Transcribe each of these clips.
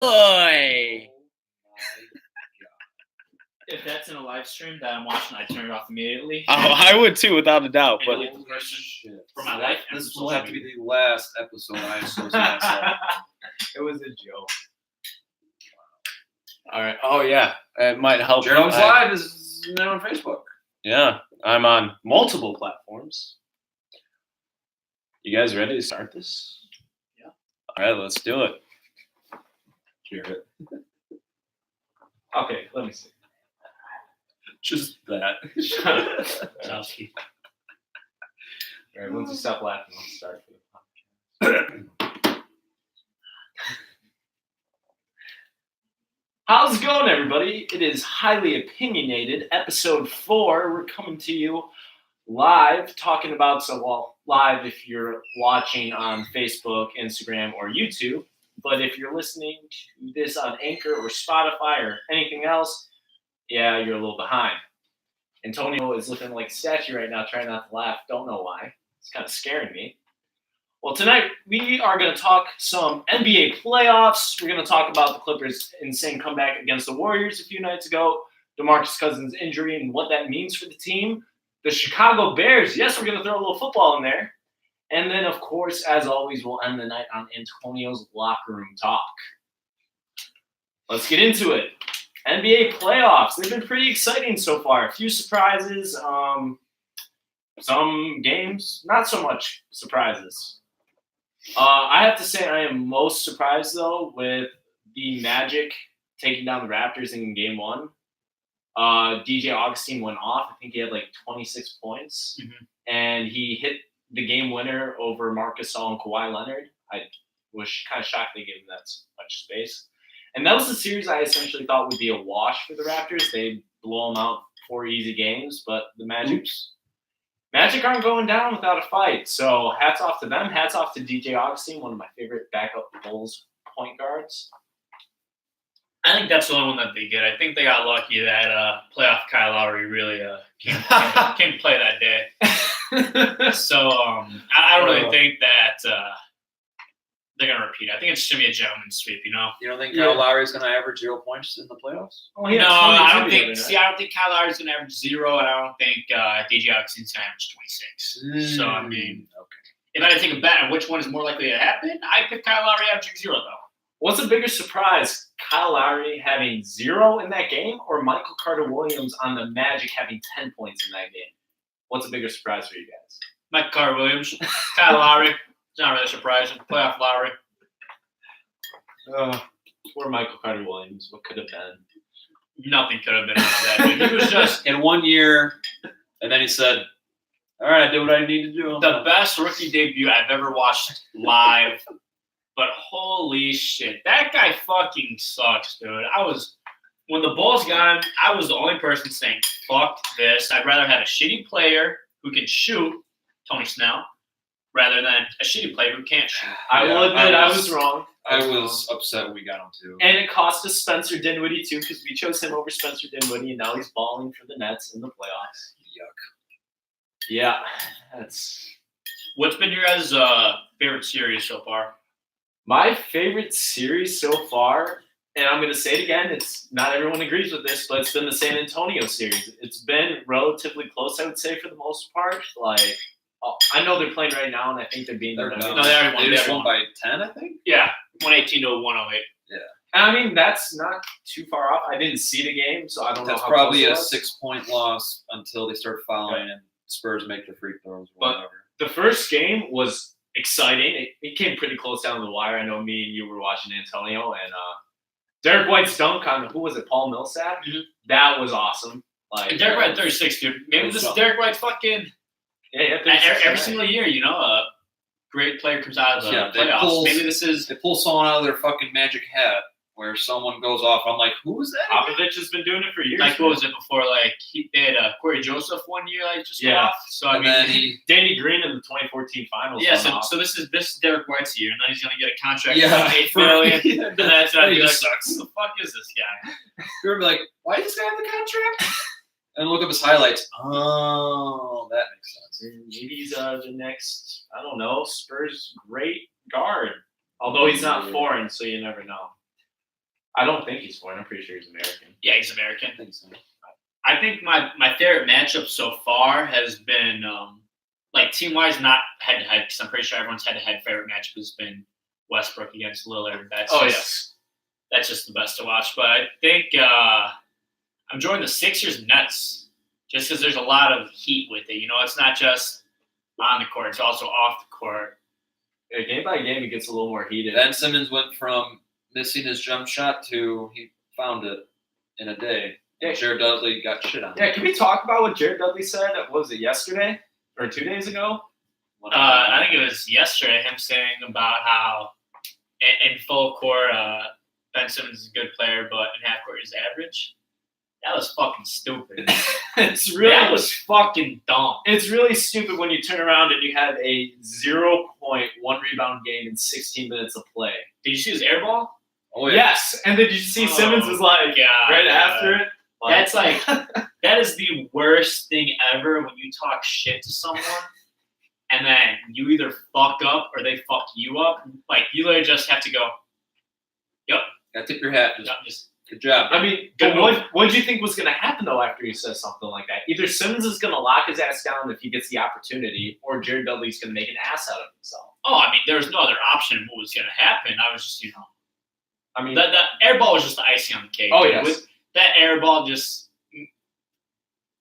Boy. If that's in a live stream that I'm watching, I turn it off immediately. Oh, I would too, without a doubt. But for my life, this will have to be the last episode I associate myself. It was a joke. All right. Oh yeah, it might help. Gerald's Live is now on Facebook. Yeah, I'm on multiple platforms. You guys ready to start this? Yeah. All right, let's do it. Hear it. Okay, let me see. Just that. Chelsea. All right, once you stop laughing, let's start for the podcast. How's it going, everybody? It is Highly Opinionated, episode 4. We're coming to you live, talking about, live if you're watching on Facebook, Instagram, or YouTube. But if you're listening to this on Anchor or Spotify or anything else, yeah, you're a little behind. Antonio is looking like a statue right now, trying not to laugh. Don't know why. It's kind of scaring me. Well, tonight we are going to talk some NBA playoffs. We're going to talk about the Clippers' insane comeback against the Warriors a few nights ago, DeMarcus Cousins' injury and what that means for the team, the Chicago Bears. Yes, we're going to throw a little football in there. And then, of course, as always, we'll end the night on Antonio's locker room talk. Let's get into it. NBA playoffs. They've been pretty exciting so far. A few surprises. Some games, not so much surprises. I have to say I am most surprised, though, with the Magic taking down the Raptors in Game 1. DJ Augustine went off. I think he had like 26 points. Mm-hmm. And he hit the game winner over Marcus Gasol and Kawhi Leonard. I was kind of shocked they gave him that much space. And that was the series I essentially thought would be a wash for the Raptors. They'd blow them out 4 easy games, but the Magic aren't going down without a fight. So hats off to them. Hats off to DJ Augustine, one of my favorite backup Bulls point guards. I think that's the only one that they get. I think they got lucky that playoff Kyle Lowry really came to play that day. So I don't really think that they're going to repeat. I think it's going to be a gentleman's sweep, you know? You don't think Kyle Lowry is going to average 0 points in the playoffs? No, I don't think. I don't think Kyle Lowry is going to average 0, and I don't think DJ Augustine is going to average 26. So I mean, if I had to take a bet on which one is more likely to happen, I pick Kyle Lowry averaging 0, though. What's a bigger surprise, Kyle Lowry having 0 in that game, or Michael Carter-Williams on the Magic having 10 points in that game? What's a bigger surprise for you guys? Michael Carter-Williams, Kyle Lowry. It's not really surprising. Playoff Lowry. Poor Michael Carter-Williams. What could have been? Nothing could have been out of that. Dude. He was just in 1 year, and then he said, "All right, I did what I need to do." The best rookie debut I've ever watched live. But holy shit, that guy fucking sucks, dude. When the Bulls got him, I was the only person saying, "Fuck this." I'd rather have a shitty player who can shoot, Tony Snell, rather than a shitty player who can't shoot. I will admit I was wrong. I was upset when we got him too. And it cost us Spencer Dinwiddie too, because we chose him over Spencer Dinwiddie, and now he's balling for the Nets in the playoffs. Yuck. Yeah, that's. What's been your guys' favorite series so far? My favorite series so far, and I'm going to say it again, it's not everyone agrees with this, but it's been the San Antonio series. It's been relatively close, I would say, for the most part. Like, I know they're playing right now, and I think they're being No, they already won. They just won by 10, I think? Yeah, 118 to 108. Yeah. I mean, that's not too far off. I didn't see the game, so I don't know. That's probably a 6-point loss until they start fouling and Spurs make the free throws or whatever. The first game was exciting. It came pretty close down the wire. I know me and you were watching Antonio, and Derek White's dunk on who was it? Paul Millsap. Mm-hmm. That was awesome. Like Derek White 36, dude. Maybe this is Derek White's fucking every single year. You know, a great player comes out of the playoffs. Maybe they pull someone out of their fucking magic hat where someone goes off. I'm like, who is that? Popovich has been doing it for years. Like, what was it before? Like, they had Corey Joseph 1 year, like, just off. So, I mean, Danny Green in the 2014 finals. Yeah, so this is Derek White's year, and then he's going to get a contract for $8 million. And that's how he sucks. Who the fuck is this guy? You're going to be like, why does this guy have the contract? And look up his highlights. Oh, that makes sense. Maybe he's the next, I don't know, Spurs great guard. Although he's not foreign, so you never know. I don't think he's foreign. I'm pretty sure he's American. Yeah, he's American. I think so. I think my favorite matchup so far has been like team wise, not head to head, because I'm pretty sure everyone's head to head favorite matchup has been Westbrook against Lillard. That's just the best to watch. But I think I'm enjoying the Sixers Nets just because there's a lot of heat with it. You know, it's not just on the court; it's also off the court. Yeah, game by game, it gets a little more heated. Ben Simmons went from missing his jump shot to he found it in a day. Yeah. Jared Dudley got shit on. Yeah, can we talk about what Jared Dudley said? What was it, yesterday or 2 days ago? I think it was yesterday. Him saying about how in full court, Ben Simmons is a good player, but in half court he's average. That was fucking stupid. That was fucking dumb. It's really stupid when you turn around and you have a 0.1 rebound game in 16 minutes of play. Did you see his air ball? Oh yeah. Yes, and then did you see Simmons was like after it? Like, That's like that is the worst thing ever when you talk shit to someone and then you either fuck up or they fuck you up. Like you literally just have to go, yep. Gotta tip your hat. Just Good job. I mean, but what did you think was going to happen, though, after he says something like that? Either Simmons is going to lock his ass down if he gets the opportunity, or Jared Dudley's going to make an ass out of himself. Oh, I mean, there was no other option of what was going to happen. I was just, I mean, that air ball was just the icing on the cake. Oh, dude. yes. With that air ball, just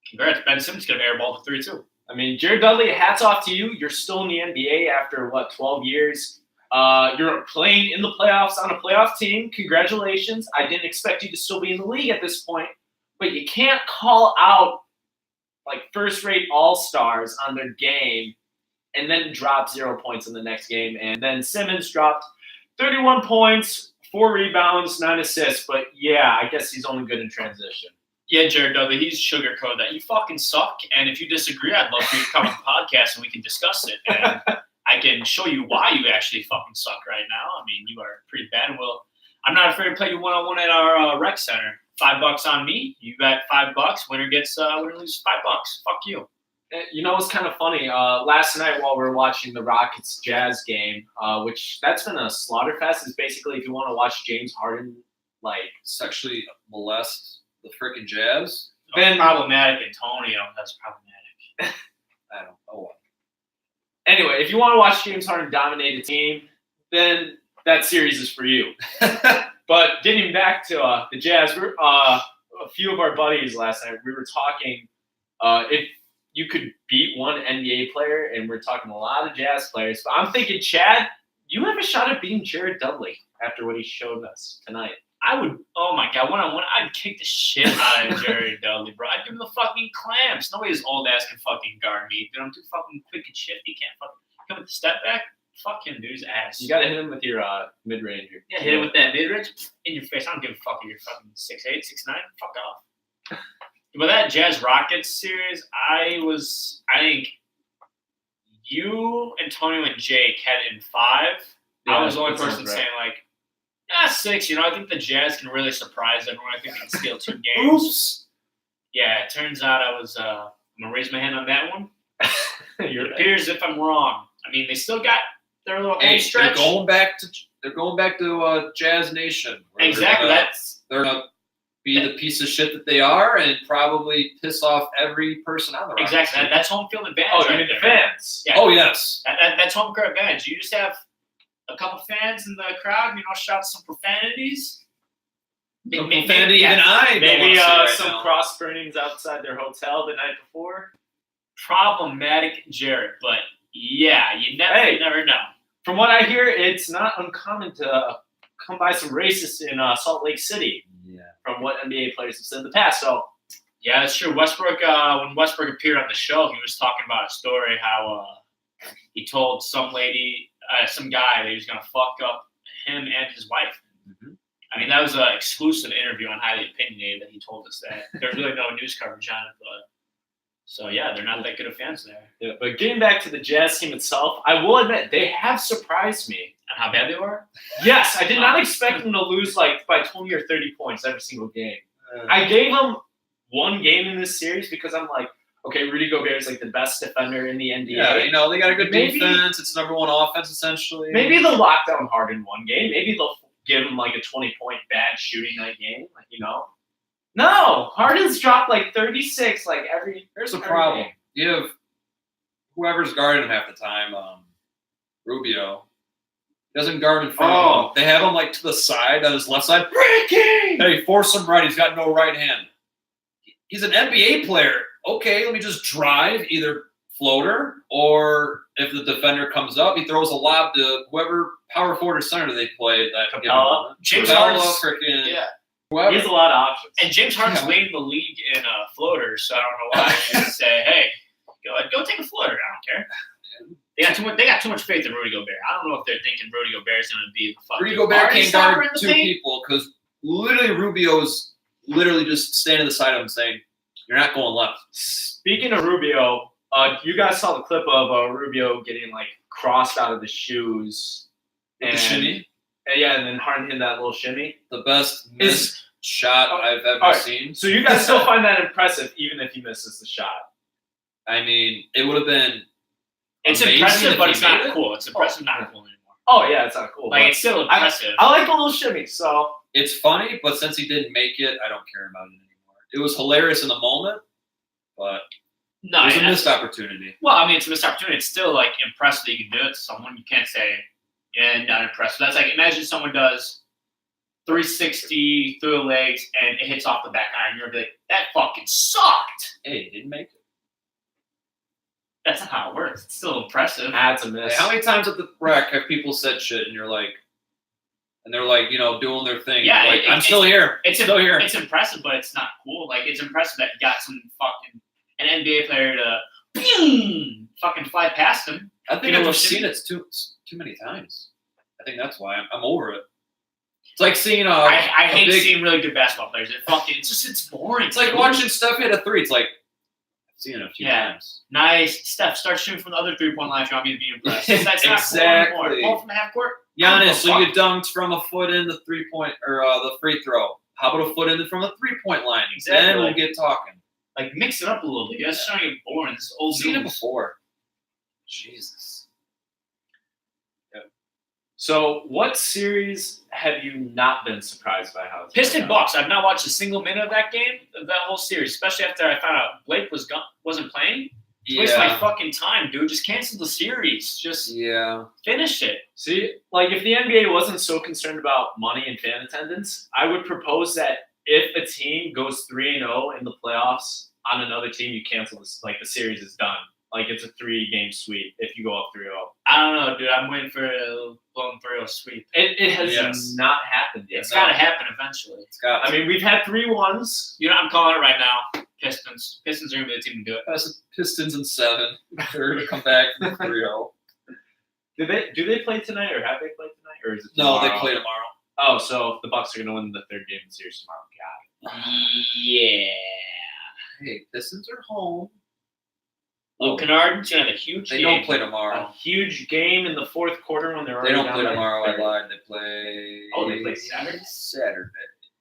congrats. Ben Simmons could have airballed for 3 too. I mean, Jared Dudley, hats off to you. You're still in the NBA after, 12 years? You're playing in the playoffs on a playoff team. Congratulations. I didn't expect you to still be in the league at this point, but you can't call out like first-rate all-stars on their game and then drop 0 points in the next game. And then Simmons dropped 31 points, 4 rebounds, 9 assists. But yeah, I guess he's only good in transition. Yeah, Jared Dudley, he's sugarcoat that. You fucking suck. And if you disagree, I'd love for you to come on the podcast and we can discuss it. And I can show you why you actually fucking suck right now. I mean, you are pretty bad. Well, I'm not afraid to play you one-on-one at our rec center. $5 on me. You bet $5. Winner gets winner loses $5. Fuck you. You know, it's kind of funny. Last night while we were watching the Rockets Jazz game, which that's been a slaughter fest. Is basically if you want to watch James Harden like Sexually molest the freaking Jazz. then Problematic Antonio. That's problematic. I don't know. Anyway, if you want to watch James Harden dominate a team, then that series is for you. But getting back to the Jazz, we're a few of our buddies last night, we were talking if you could beat one NBA player, and we're talking a lot of Jazz players. But I'm thinking, Chad, you have a shot at beating Jared Dudley after what he showed us tonight. I would, oh my God, one-on-one, I'd kick the shit out of Jared Dudley, bro. I'd give him the fucking clamps. Nobody's old ass can fucking guard me. Dude, I'm too fucking quick and shifty. He can't fucking come with the step back. Fuck him, dude. His ass. You got to hit him with your mid-range. Yeah, hit it with that mid-range in your face. I don't give a fuck if you're fucking 6'8", 6'9". Fuck off. But that Jazz Rockets series, I think you, Antonio, and Jake had it in 5. Yeah, I was the only that sounds person right. saying, like, 6. You know, I think the Jazz can really surprise everyone. I think they can steal 2 games. Oops. Yeah, it turns out I was I'm going to raise my hand on that one. You're It appears if I'm wrong. I mean, they still got their little Hey, home stretch. they're going back to Jazz Nation. where Exactly. They're gonna be the piece of shit that they are, and probably piss off every person on the Rockets. Exactly. That's home field advantage. Oh, you right mean the there. fans? Yeah. Oh yes. That's home court advantage. You just have a couple fans in the crowd, shout some profanities. Profanity, even I don't Maybe wanna say right some now. cross burnings outside their hotel the night before. Problematic, Jared. But yeah, you never know. From what I hear, it's not uncommon to come by some racists in Salt Lake City. Yeah. From what NBA players have said in the past. So Yeah, that's true. Westbrook, when Westbrook appeared on the show, he was talking about a story how he told some lady, some guy, that he was going to fuck up him and his wife. Mm-hmm. I mean, that was an exclusive interview on Highly Opinionated that he told us that. There's really no news coverage on it, but so yeah, they're not that good of fans there. yeah, but getting back to the Jazz team itself, I will admit they have surprised me. And how bad they were? Yes, I did not expect them to lose like by 20 or 30 points every single game. I gave them one game in this series because I'm like, okay, Rudy Gobert is like the best defender in the NBA. Yeah, they got a good Maybe- defense. It's #1 offense essentially. Maybe they'll lock down Harden one game. Maybe they'll give him like a 20-point bad shooting night game, like No, Harden's dropped like 36 like every. Here's the every problem. game. You have whoever's guarding him half the time, Rubio. Doesn't guard in front of him. They have him like to the side, on his left side. Breaking! Hey, force him right. He's got no right hand. He's an NBA player. Okay, let me just drive either floater or if the defender comes up, he throws a lob to whoever power forward or center they play. That Capella. James Capella, Harden's freaking Yeah. whoever. He has a lot of options. and James Harden's Yeah. leading the league in floaters, so I don't know why I just say, hey, go take a floater. I don't care. They got too much faith in Rudy Gobert. I don't know if they're thinking Rudy Gobert's going to be the fucking Rudy Gobert hardest can't stopper guard in the two paint. people because literally Rubio's literally just standing to the side of him saying, "You're not going left." Speaking of Rubio, you guys saw the clip of Rubio getting like crossed out of the shoes. With the shimmy, And then Harden hit that little shimmy. the best missed shot I've ever all right. seen. So you guys still find that impressive, even if he misses the shot. I mean, it would have been. It's amazing impressive, if but he it's made not it. cool. It's impressive, not cool anymore. Oh yeah, it's not cool. Like, but it's still impressive. I like the little shimmy. So It's funny, but since he didn't make it, I don't care about it anymore. It was hilarious in the moment, but no, it was a yeah. missed opportunity. Well, I mean, it's a missed opportunity. It's still like impressive that you can do it to someone. You can't say, yeah, not impressive. That's like, imagine someone does 360 through the legs and it hits off the back iron. You're like, that fucking sucked. Hey, he didn't make it. That's not how it works. It's still impressive. that's a miss. Hey, how many times at the rec have people said shit and you're like, and they're like, doing their thing. Yeah, like, I'm it's still here. It's still here. It's impressive, but it's not cool. Like, it's impressive that you got some fucking an NBA player to boom, fucking fly past him. I think know I've what just shit- seen it too many times. I think that's why I'm over it. It's like seeing I a hate big, seeing really good basketball players. It's boring. It's like watching Steph hit a three. It's like I've seen it a few Yeah. times. Nice. Steph, start shooting from the other 3-point line if you want me to be impressed. That's not cool Exactly. anymore. Ball from the half court. Giannis, so Fuck. you dunked from a foot in the 3-point or the free throw. How about a foot in from the 3-point line? Exactly. Then we'll get talking. Like, mix it up a little bit. That's starting to get boring. This is old I've seen it news. before. Jesus. So what series have you not been surprised by how it's Piston played out? Bucks. I've not watched a single minute of that game, of that whole series, especially after I found out Blake wasn't playing. Waste my fucking time, dude. Just cancel the series. Just Yeah. finish it. See, like if the NBA wasn't so concerned about money and fan attendance, I would propose that if a team goes 3-0 in the playoffs on another team, you cancel this. Like the series is done. Like it's a 3-game sweep if you go up 3-0. I don't know, dude. I'm waiting for a blown 3-0 sweep. It has Yes. not happened yet. It's got to happen eventually. It's got. I mean, we've had 3-1s. You know, I'm calling it right now. Pistons. Pistons are going to be the team to do it. That's Pistons in 7. They're gonna come back from 3-0. Do they play tonight, or have they played tonight, or is it No, tomorrow? they play tomorrow. Oh, so the Bucks are going to win the third game of the series tomorrow. God. Yeah. Hey, Pistons are home. Luke Kennard's going to have a huge They game. don't play tomorrow. A huge game in the fourth quarter when they're They already don't down play by tomorrow. I 30. lied. They play. Oh, they play Saturday? Saturday.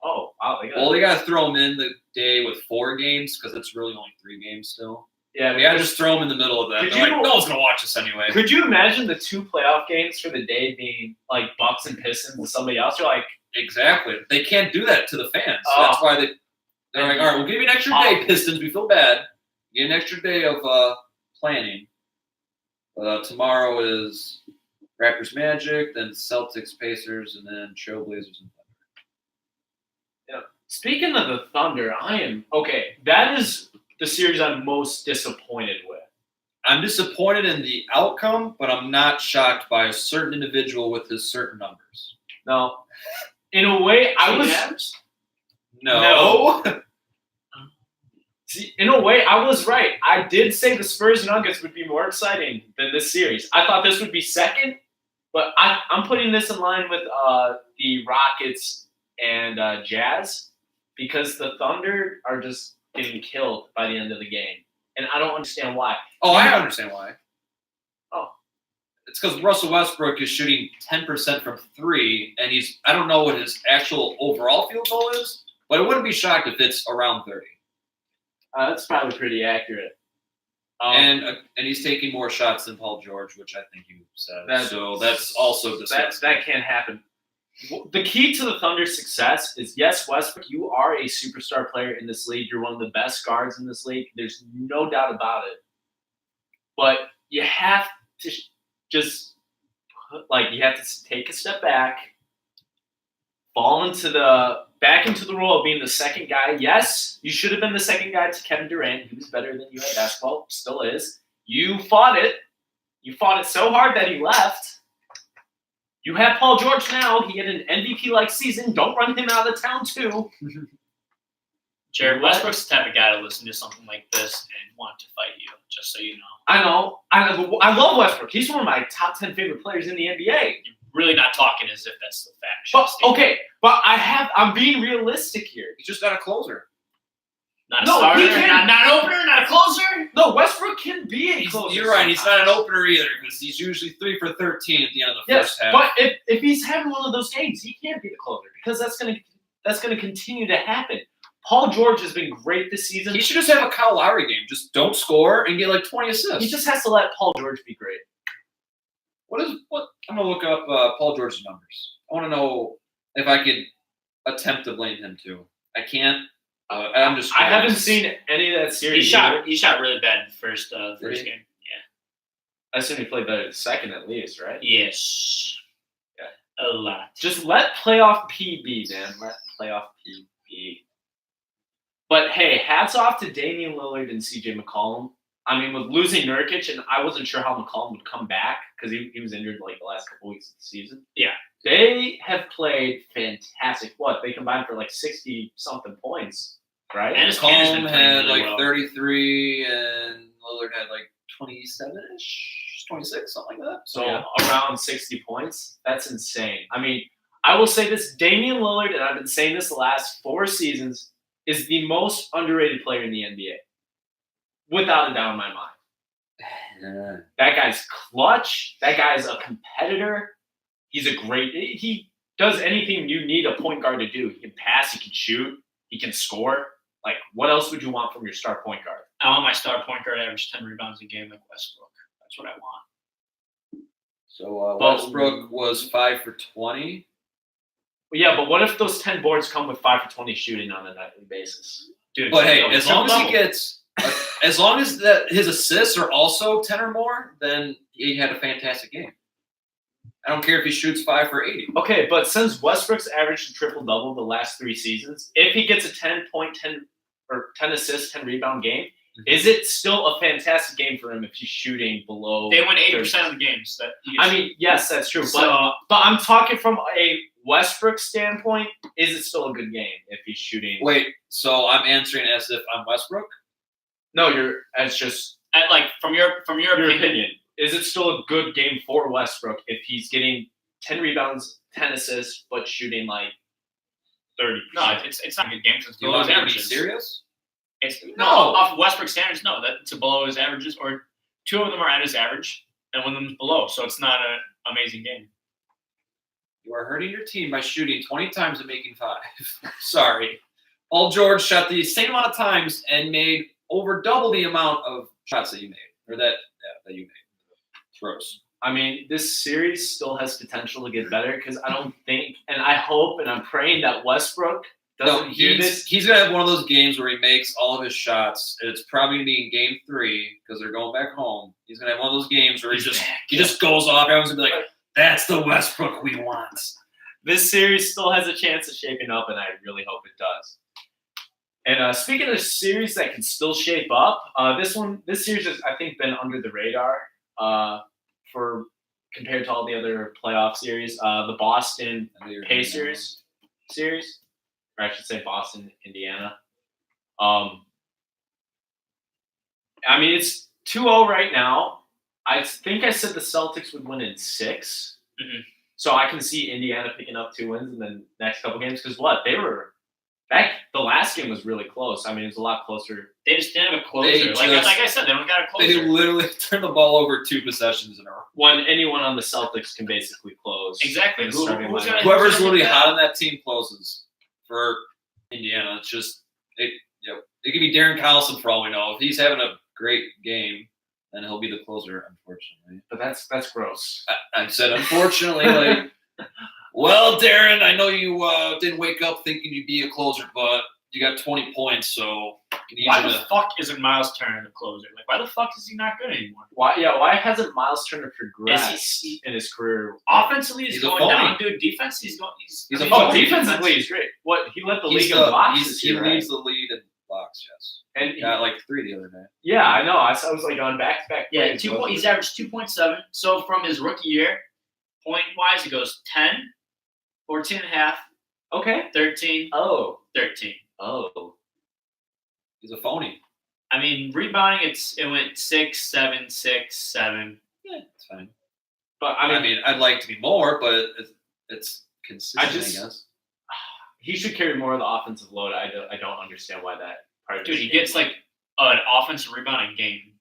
Oh, wow. Well, they got to throw them in the day with 4 games because it's really only 3 games still. yeah, We got to just throw them in the middle of that. Could They're you- like, no one's gonna watch this anyway. Could you imagine the 2 playoff games for the day being like Bucks and Pistons and somebody else? You're like, Exactly. They can't do that to the fans. Oh. That's why they're like, all right, we'll give you an extra day, Pistons. We feel bad. Get an extra day of planning. Tomorrow is Raptors Magic, then Celtics Pacers, and then Trailblazers and Thunder. speaking of the Thunder, that is the series I'm most disappointed with. I'm disappointed in the outcome, but I'm not shocked by a certain individual with his certain numbers. No, in a way, I was. No. See, in a way, I was right. I did say the Spurs Nuggets would be more exciting than this series. I thought this would be second, but I'm putting this in line with the Rockets and Jazz because the Thunder are just getting killed by the end of the game, and I don't understand why. Oh, I understand why. Oh. It's because Russell Westbrook is shooting 10% from 3, and I don't know what his actual overall field goal is, but I wouldn't be shocked if it's around 30. That's probably pretty accurate. And he's taking more shots than Paul George, which I think you said. So that's also disgusting. That can't happen. The key to the Thunder's success is, yes, Westbrook, you are a superstar player in this league. You're one of the best guards in this league. There's no doubt about it. But you have to just, you have to take a step back, fall back into the role of being the second guy. Yes, you should have been the second guy to Kevin Durant. He was better than you at basketball, still is. You fought it. You fought it so hard that he left. You have Paul George now. He had an MVP-like season. Don't run him out of town, too. Jared, Westbrook's the type of guy to listen to something like this and want to fight you, just so you know. I know. I love Westbrook. He's one of my top 10 favorite players in the NBA. You're really not talking as if that's the fact. But, okay, but I'm being realistic here. He's just not a closer. Not a starter, not an opener, not a closer. No, Westbrook can be a closer. You're right. He's not an opener either because he's usually 3 for 13 at the end of the first half. But if he's having one of those games, he can't be the closer because that's gonna continue to happen. Paul George has been great this season. He should just have a Kyle Lowry game. Just don't score and get like 20 assists. He just has to let Paul George be great. What? I'm gonna look up Paul George's numbers. I want to know if I could attempt to blame him too. I can't. I'm just. I haven't seen any of that series. He shot really bad in the first game. Yeah. I assume he played better the second at least, right? Yes. Yeah. A lot. Just let playoff P be, man. Let playoff P be. But hey, hats off to Damian Lillard and CJ McCollum. I mean, with losing Nurkic, and I wasn't sure how McCollum would come back because he was injured like the last couple weeks of the season. Yeah. They have played fantastic. They combined for like 60-something points, right? And McCollum had really like 33, and Lillard had like 27-ish, 26, something like that. So around 60 points. That's insane. I mean, I will say this: Damian Lillard, and I've been saying this the last 4 seasons, is the most underrated player in the NBA, without a doubt in my mind. That guy's clutch. That guy's a competitor. He does anything you need a point guard to do. He can pass, he can shoot, he can score. Like, what else would you want from your star point guard? I want my star point guard to average 10 rebounds a game like Westbrook. That's what I want. So Westbrook was 5 for 20. Yeah, but what if those 10 boards come with 5 for 20 shooting on a nightly basis? Dude, but hey, as long as his assists are also 10 or more, then he had a fantastic game. I don't care if he shoots 5 for 80. Okay, but since Westbrook's averaged a triple-double the last 3 seasons, if he gets a 10 assist, 10 rebound game, is it still a fantastic game for him if he's shooting below? They win 80% of the games. Yes, that's true. So, but I'm talking from a Westbrook standpoint. Is it still a good game if he's shooting? Wait, so I'm answering as if I'm Westbrook? No, it's just from your opinion. Is it still a good game for Westbrook if he's getting 10 rebounds, 10 assists, but shooting like 30%? No, it's not a good game. It's below his averages. Serious? Off Westbrook standards, no. That's below his averages, or 2 of them are at his average, and 1 of them is below. So it's not an amazing game. You are hurting your team by shooting 20 times and making 5. Sorry. Paul George shot the same amount of times and made over double the amount of shots that you made, or that you made. Gross. I mean, this series still has potential to get better because I don't think, and I hope, and I'm praying that Westbrook doesn't do this. He's going to have one of those games where he makes all of his shots. It's probably going to be in game 3 because they're going back home. He's going to have one of those games where he just goes off. Everyone's going to be like, that's the Westbrook we want. This series still has a chance of shaping up, and I really hope it does. And speaking of series that can still shape up, this series has, I think, been under the radar for compared to all the other playoff series. The Boston Pacers series, or I should say Boston, Indiana. I mean, it's 2-0 right now. I think I said the Celtics would win in 6. Mm-hmm. So I can see Indiana picking up 2 wins in the next couple games because the last game was really close. I mean, it was a lot closer. They just didn't have a closer. Like I said, they don't got a closer. They literally turned the ball over 2 possessions in a row. When anyone on the Celtics can basically close. Exactly. Whoever's really hot on that team closes for Indiana. It's just it could be Darren Collison for all we know. If he's having a great game, then he'll be the closer, unfortunately. But that's gross. I said unfortunately, Well, Darren, I know you didn't wake up thinking you'd be a closer, but you got 20 points, so you need Why you the to. fuck isn't Miles Turner the closer? Like, why the fuck is he not good anymore? Why hasn't Miles Turner progressed Is in his career? Offensively, he's He's a going phony. down, dude. Defense, he's going. He's a I mean, phony. Defensively, he's great. What he led the He's league in blocks he's- this he year, right? leads the lead in blocks, yes. And He got like 3 the other day. yeah, I know. I was like on back-to-back. Yeah, plays, 2 wasn't He's it? averaged 2.7. So from his rookie year, point wise, it goes 10, 14 and a half, Okay. 13, Oh. 13. Oh. He's a phony. I mean, rebounding, it went 6, 7, 6, 7. Yeah, it's fine. But I mean, I'd like to be more, but it's consistent, I just- guess. he should carry more of the offensive load. I don't understand why that part of Dude, his he game- gets like an offensive rebound a game.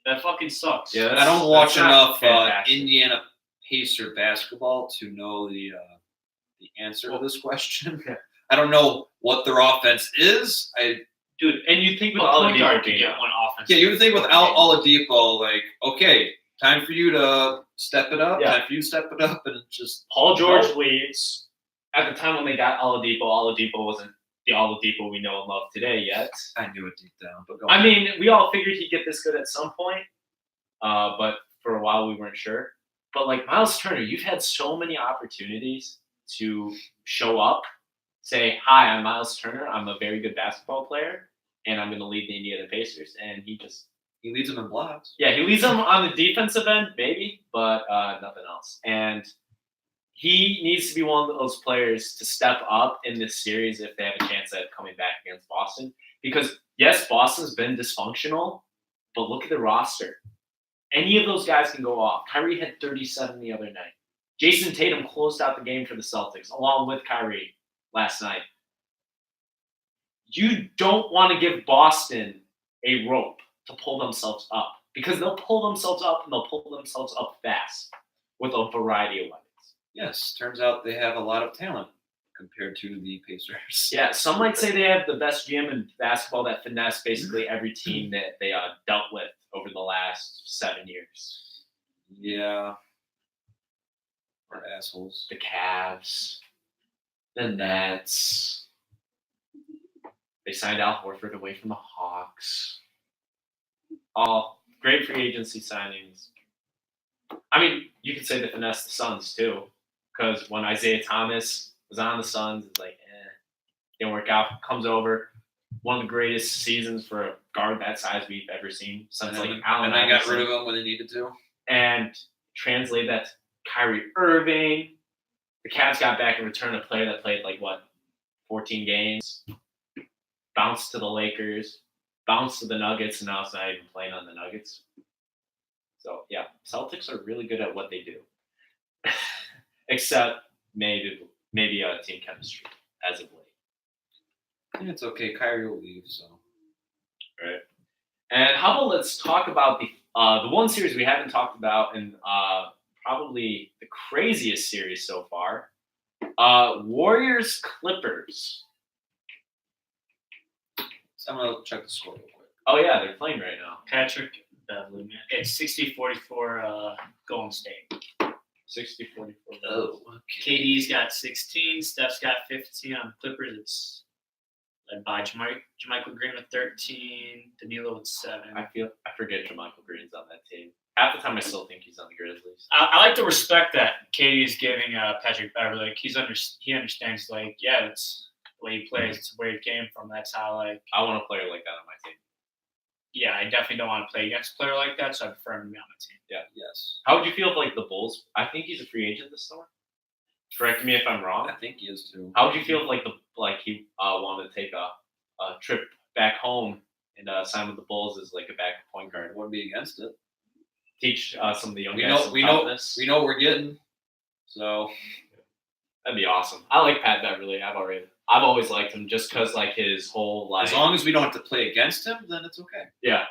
That fucking sucks. Yeah, I don't watch that's not enough fantastic. Indiana Pacer basketball to know the answer to this question. I don't know what their offense is. Dude, and you think with A all point the guard could get one offense. Yeah, you would think with Oladipo, like, okay, time for you to step it up. Yeah. Time for you to step it up, and it's just Paul George leads. At the time when they got Oladipo wasn't the Oladipo we know and love today yet. I knew it deep down. But go I on. mean, we all figured he'd get this good at some point, but for a while we weren't sure. But like Miles Turner, you've had so many opportunities to show up, say, "Hi, I'm Miles Turner. I'm a very good basketball player, and I'm going to lead the Indiana Pacers." And he leads them in blocks. yeah, he leads them on the defensive end, maybe, but nothing else. And he needs to be one of those players to step up in this series if they have a chance at coming back against Boston. Because, yes, Boston's been dysfunctional, but look at the roster. Any of those guys can go off. Kyrie had 37 the other night. Jason Tatum closed out the game for the Celtics, along with Kyrie last night. You don't want to give Boston a rope to pull themselves up, because they'll pull themselves up and they'll pull themselves up fast with a variety of weapons. Yes, turns out they have a lot of talent compared to the Pacers. Yeah, some might say they have the best GM in basketball that finessed basically every team that they dealt with over the last 7 years. Yeah. Or assholes. The Cavs, the Nets. They signed Al Horford away from the Hawks. All great free agency signings. I mean, you could say they finessed the Suns too, because when Isaiah Thomas was on the Suns, it's like, didn't work out. Comes over, one of the greatest seasons for a guard that size we've ever seen since like Allen And I got Iverson. rid of him when they needed to. And translate that to Kyrie Irving. The Cavs got back in return a player that played 14 games. Bounced to the Lakers, bounced to the Nuggets, and now it's not even playing on the Nuggets. So yeah, Celtics are really good at what they do, except maybe team chemistry as of late. Yeah, it's okay. Kyrie will leave, so. Right. And how about let's talk about the one series we haven't talked about, and probably the craziest series so far, Warriors Clippers. So I'm gonna check the score real quick. Oh yeah, they're playing right now. Patrick Beverly, man. It's 60-44 Golden State. 60-44. Oh, KD's got 16. Steph's got 15. On Clippers, it's led by Jermichael Green with 13. Danilo with 7. I forget Jermichael Green's on that team. Half the time I still think he's on the Grizzlies. I like the respect that KD is giving Patrick Beverly. Like, he understands, like, yeah, it's the way he plays. It's where he came from. That's how, like, I want a player like that on my team. yeah, I definitely don't want to play against a player like that, so I prefer him to be on my team. yes. How would you feel if the Bulls? I think he's a free agent this summer. Correct me if I'm wrong. I think he is too. How would you feel if he wanted to take a trip back home and sign with the Bulls as like a backup point guard? Wouldn't be against it. Teach some of the young We guys know some we know toughness. we know what we're getting. So That'd be awesome. I like Pat Beverly. I've always liked him just because his whole as long as we don't have to play against him, then it's okay. yeah,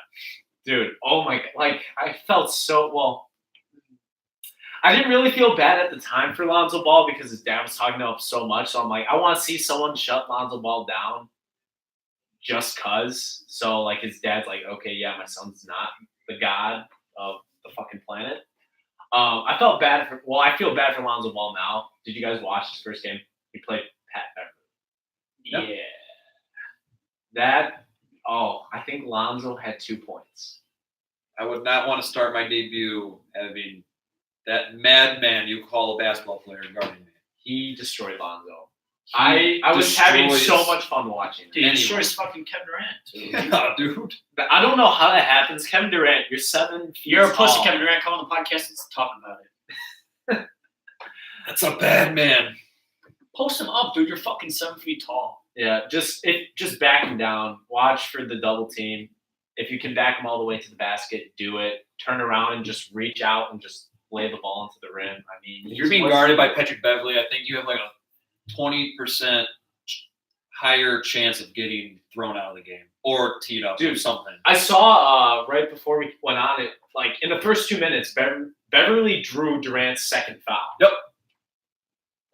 dude. Oh my, I felt so well. I didn't really feel bad at the time for Lonzo Ball because his dad was talking up so much. So I'm like, I want to see someone shut Lonzo Ball down just cause. So his dad's like, okay, yeah, my son's not the god of the fucking planet. I felt bad for. Well, I feel bad for Lonzo Ball now. Did you guys watch his first game? He played Pat Beverly. Yeah. That. Oh, I think Lonzo had 2 points. I would not want to start my debut having that madman you call a basketball player guarding me. He destroyed Lonzo. I was having so much fun watching. Dude, Anyway. he sure is fucking Kevin Durant, too. Yeah, dude. But I don't know how that happens. Kevin Durant, you're 7 feet You're a pussy, tall. Kevin Durant. Come on the podcast. Let's talk about it. That's a bad man. Post him up, dude. You're fucking 7 feet tall. Yeah, just back him down. Watch for the double team. If you can back him all the way to the basket, do it. Turn around and just reach out and just lay the ball into the rim. I mean, If you're being guarded by Patrick Beverly, I think you have like a 20% higher chance of getting thrown out of the game or teed up or something. I saw right before we went on it, like in the first 2 minutes, Beverly drew Durant's second foul. Yep.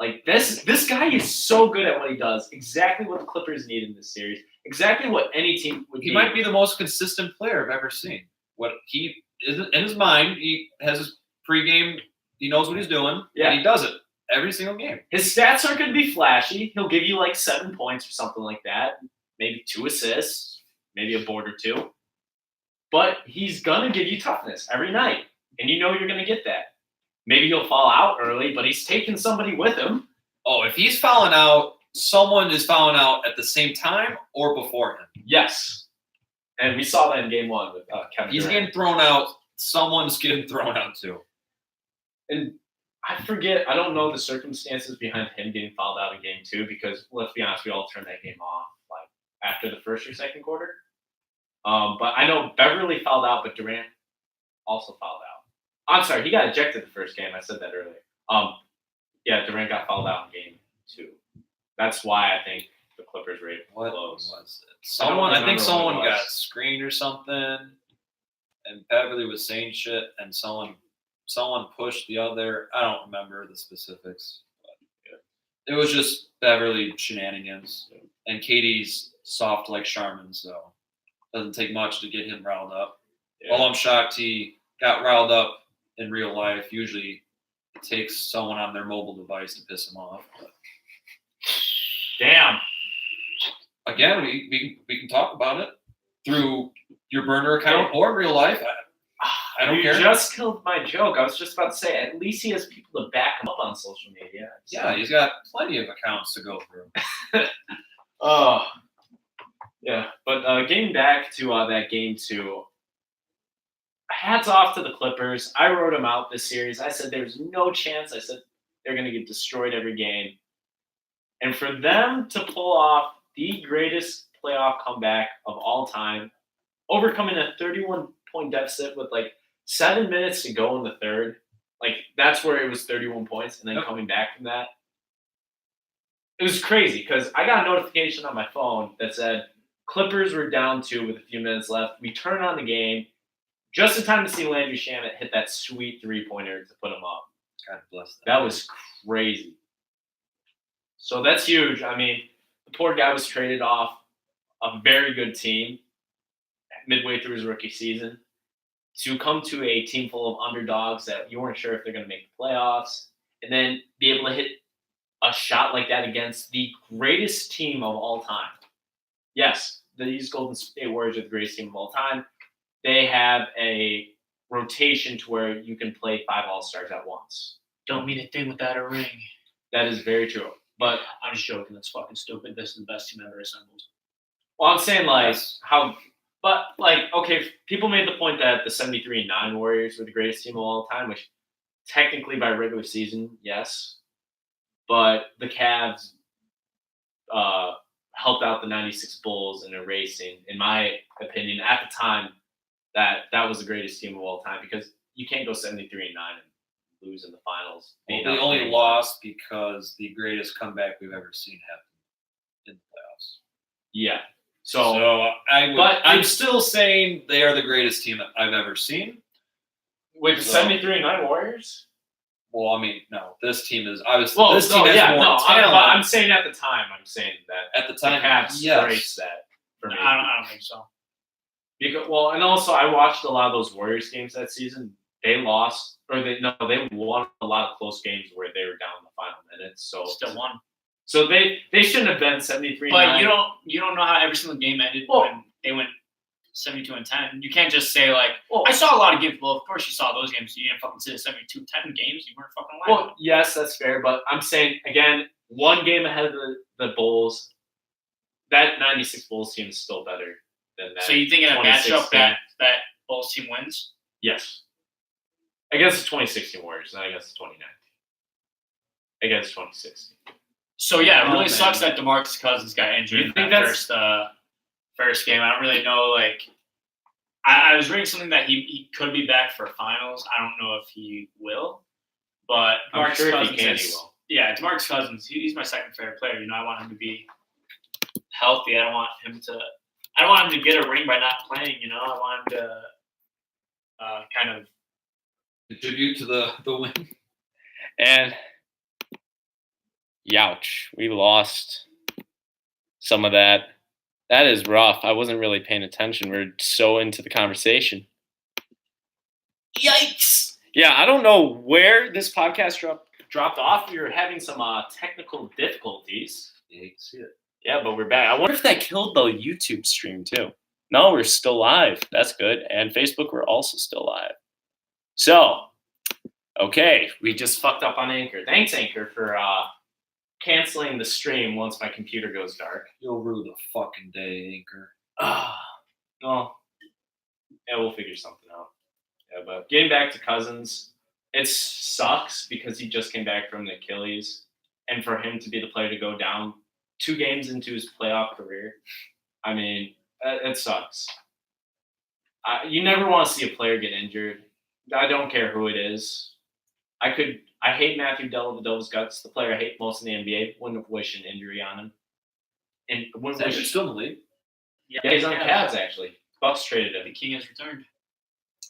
Like this guy is so good at what he does. Exactly what the Clippers need in this series. Exactly what any team would need. He might be the most consistent player I've ever seen. What he is in his mind, he has his pregame. He knows what he's doing, and he does it every single game. His stats aren't going to be flashy. He'll give you like 7 points or something like that. Maybe 2 assists, maybe a board or 2. But he's going to give you toughness every night, and you know you're going to get that. Maybe he'll fall out early, but he's taking somebody with him. Oh, if he's fouling out, someone is fouling out at the same time or before him. Yes. And we saw that in game 1 with Kevin He's Durant. getting thrown out. Someone's getting thrown out too. And I forget, I don't know the circumstances behind him getting fouled out in game 2 because, let's be honest, we all turned that game off like after the first or second quarter. But I know Beverly fouled out, but Durant also fouled out. I'm sorry, he got ejected the first game. I said that earlier. Yeah, Durant got fouled out in game 2. That's why I think the Clippers were able to What close. was it? I think someone what it was. got screened or something, and Beverly was saying shit, and someone pushed the other. I don't remember the specifics, but it was just Beverly shenanigans. And Katie's soft like Charmin, so doesn't take much to get him riled up. Yeah. Well, I'm shocked he got riled up in real life. Usually, it takes someone on their mobile device to piss him off. But Damn. again, we can talk about it through your burner account or in real life. I don't care. You just killed my joke. I was just about to say, at least he has people to back him up on social media. So. Yeah, he's got plenty of accounts to go through. Oh, yeah. But getting back to that game 2, hats off to the Clippers. I wrote them out this series. I said there's no chance. I said they're going to get destroyed every game. And for them to pull off the greatest playoff comeback of all time, overcoming a 31-point deficit with like 7 minutes to go in the third, like that's where it was 31 points, and then coming back from that, it was crazy because I got a notification on my phone that said Clippers were down 2 with a few minutes left. We turn on the game just in time to see Landry Shamet hit that sweet 3-pointer to put him up. God bless them. That was crazy. So that's huge. I mean, the poor guy was traded off a very good team midway through his rookie season to come to a team full of underdogs that you weren't sure if they're going to make the playoffs, and then be able to hit a shot like that against the greatest team of all time. Yes, these Golden State Warriors are the greatest team of all time. They have a rotation to where you can play 5 All-Stars at once. Don't mean a thing without a ring. That is very true. But I'm just joking. That's fucking stupid. This is the best team ever assembled. well, I'm saying okay, people made the point that the 73-9 Warriors were the greatest team of all time, which technically by regular season, yes. But the Cavs helped out the 96 Bulls in erasing, in my opinion, at the time, that was the greatest team of all time because you can't go 73-9 and lose in the finals. Well, they only lost because the greatest comeback we've ever seen happened in the playoffs. Yeah. I'm still saying they are the greatest team I've ever seen. With the 73-9 Warriors? Well, I mean, no. This team is obviously this team has more talent. I'm saying at the time. I'm saying that at the time, the Cavs erased that for me. I don't think so. Because, and also I watched a lot of those Warriors games that season. they lost, or they won a lot of close games where they were down in the final minutes. So Still won. So they shouldn't have been 73. But you don't know how every single game ended when they went 72-10. You can't just say like, I saw a lot of games. Well, of course you saw those games. You didn't fucking see the 72-10 games. You weren't fucking lying. Well, yes, that's fair. But I'm saying again, one game ahead of the Bulls. That 96 Bulls team is still better than that. So you think in a matchup that Bulls team wins? Yes. Against the 2016 Warriors, not against the 2019. Against 2016. So yeah, it really sucks that DeMarcus Cousins got injured in that first game. I don't really know. Like, I was reading something that he could be back for finals. I don't know if he will, but I'm sure if he can, he will. Yeah, DeMarcus Cousins. He's my second favorite player. You know, I want him to be healthy. I don't want him to get a ring by not playing. You know, I want him to kind of contribute to the win. And youch, we lost some of that. That is rough. I wasn't really paying attention. We're so into the conversation. Yikes! Yeah, I don't know where this podcast dropped off. We were having some technical difficulties. Yeah, you can see it. Yeah, but we're back. I wonder if that killed the YouTube stream too. No, we're still live. That's good. And Facebook, we're also still live. So, okay, we just fucked up on Anchor. Thanks, Anchor, for canceling the stream once my computer goes dark. You'll rue the fucking day, Anchor. Well, yeah, we'll figure something out. Yeah, but getting back to Cousins, it sucks because he just came back from the Achilles, and for him to be the player to go down 2 games into his playoff career, I mean, it sucks. You never want to see a player get injured. I don't care who it is. I hate Matthew Dellavedova's guts. The player I hate most in the NBA. Wouldn't wish an injury on him. And wouldn't wish. Still in the league? Yeah, he's on the Cavs actually. Bucks traded him. The king has returned.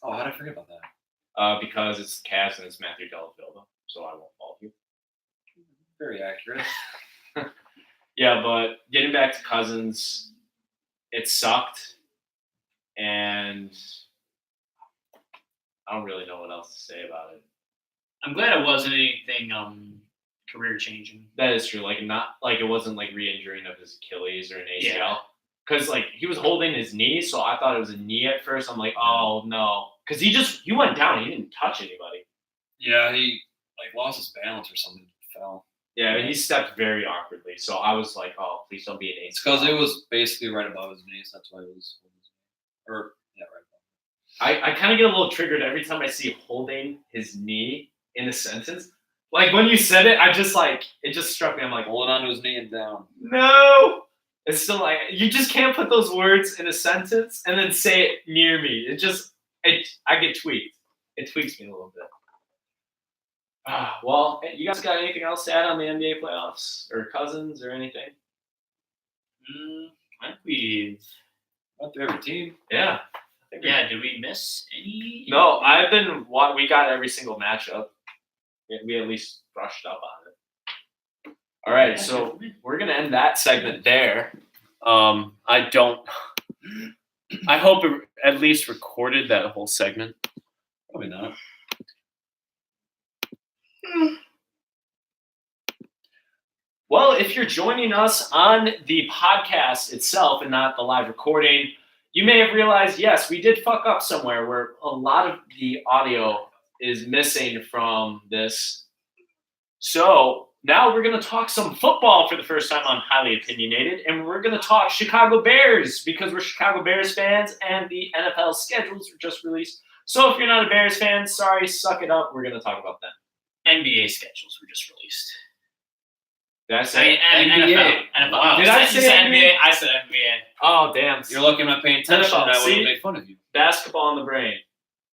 Oh, how did I forget about that? Because it's Cavs and it's Matthew Dellavedova, so I won't fault you. Very accurate. Yeah, but getting back to Cousins, it sucked, and I don't really know what else to say about it. I'm glad it wasn't anything career changing. That is true. Like it wasn't like re-injuring of his Achilles or an ACL. Because like he was holding his knee, so I thought it was a knee at first. I'm like, oh no, because he went down. He didn't touch anybody. Yeah, he like lost his balance or something. Fell. Yeah, he stepped very awkwardly. So I was like, oh, please don't be an ACL. It's because it was basically right above his knees. That's why it was. Right above. I kind of get a little triggered every time I see holding his knee in a sentence. Like when you said it, it just struck me. I'm like, holding onto his knee and down. No, it's still like you just can't put those words in a sentence and then say it near me. I get tweaked. It tweaks me a little bit. Well, you guys got anything else to add on the NBA playoffs or Cousins or anything? I think we've went through every team. Yeah. Yeah. Did we miss any? No, we got every single matchup. We at least brushed up on it. All right, so we're gonna end that segment there. I hope it at least recorded that whole segment. Probably not. Well, if you're joining us on the podcast itself and not the live recording, you may have realized, yes, we did fuck up somewhere where a lot of the audio is missing from this. So now we're going to talk some football for the first time on Highly Opinionated, and we're going to talk Chicago Bears because we're Chicago Bears fans and the NFL schedules were just released. So if you're not a Bears fan, sorry, suck it up. We're going to talk about them. NBA schedules were just released. Did I say NBA? NFL. Did I say NBA? I said NBA. Oh, damn. You're lucky I'm not paying attention. I wouldn't make fun of you. Basketball in the brain.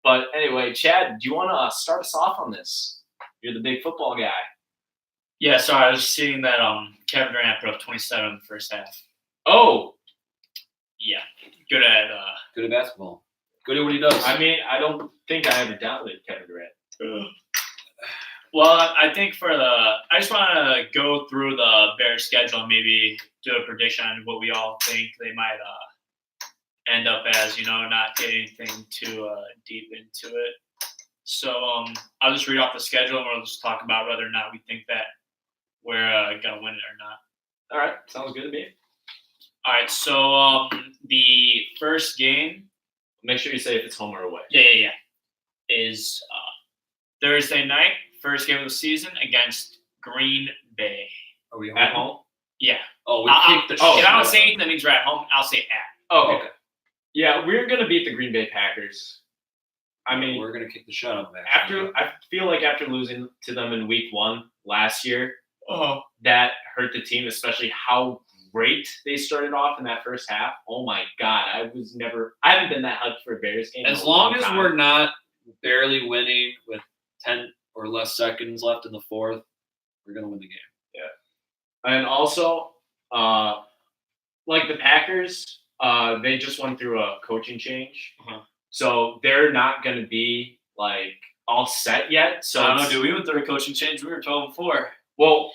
But anyway, Chad, do you want to start us off on this? You're the big football guy. Yeah, sorry. I was seeing that Kevin Durant put up 27 in the first half. Oh. Yeah. Good at basketball. Good at what he does. I mean, I don't think I ever doubted Kevin Durant. Well, I think I just want to go through the Bears schedule and maybe do a prediction on what we all think they might end up as, not get anything too deep into it. So I'll just read off the schedule and we'll just talk about whether or not we think that we're gonna win it or not. All right, sounds good to me. All right. So the first game. Make sure you say if it's home or away. Yeah. Is Thursday night, first game of the season against Green Bay. Are we At home? Yeah. Oh, we kicked the If shit I don't out say of anything that means we're at home, I'll say at. Oh, okay. Yeah, we're gonna beat the Green Bay Packers. I them. mean, We're gonna kick the shit out of them. I feel like after losing to them in Week 1 last year, Oh. that hurt the team, especially how great they started off in that first half. Oh my God, I haven't been that hyped for a Bears game. As in a long long as time. we're not barely winning with 10 or less seconds left in the fourth, we're gonna win the game. And also, like the Packers, they just went through a coaching change, so they're not going to be like all set yet. So I don't know, dude. We went through a coaching change. We were 12-4. Well,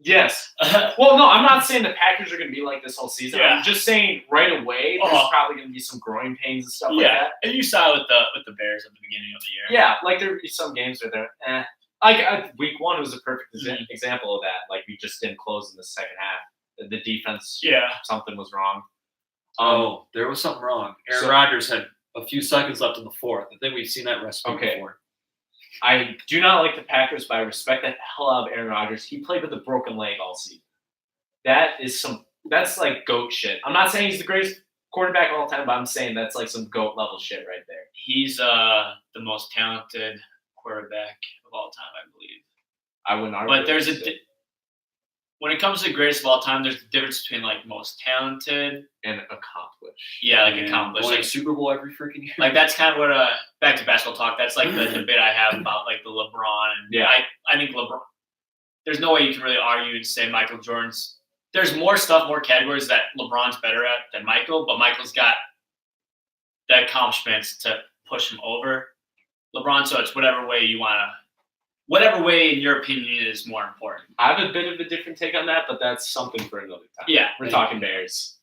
yes. Well, no, I'm not saying the Packers are going to be like this whole season. Yeah. I'm just saying right away there's probably going to be some growing pains and stuff like that. And you saw it with the Bears at the beginning of the year. Yeah, like there be some games where they're Like Week 1 was a perfect example of that. Like we just didn't close in the second half. The defense, something was wrong. There was something wrong. Aaron so- Rodgers had a few seconds left in the fourth. I think we've seen that recipe before. I do not like the Packers, but I respect the hell out of Aaron Rodgers. He played with a broken leg all season. That's like GOAT shit. I'm not saying he's the greatest quarterback of all time, but I'm saying that's like some GOAT level shit right there. He's the most talented quarterback of all time, I believe. I wouldn't argue. But there's when it comes to greatest of all time, there's the difference between like most talented and accomplished. Yeah, like And accomplished. winning Like, Super Bowl every freaking year. like that's kind of what back to basketball talk. That's like the debate I have about like the LeBron and Yeah. I think LeBron. There's no way you can really argue and say Michael Jordan's. There's more categories that LeBron's better at than Michael, but Michael's got the accomplishments to push him over LeBron. So it's whatever way in your opinion is more important. I have a bit of a different take on that, but that's something for another time. Yeah. We're talking Bears.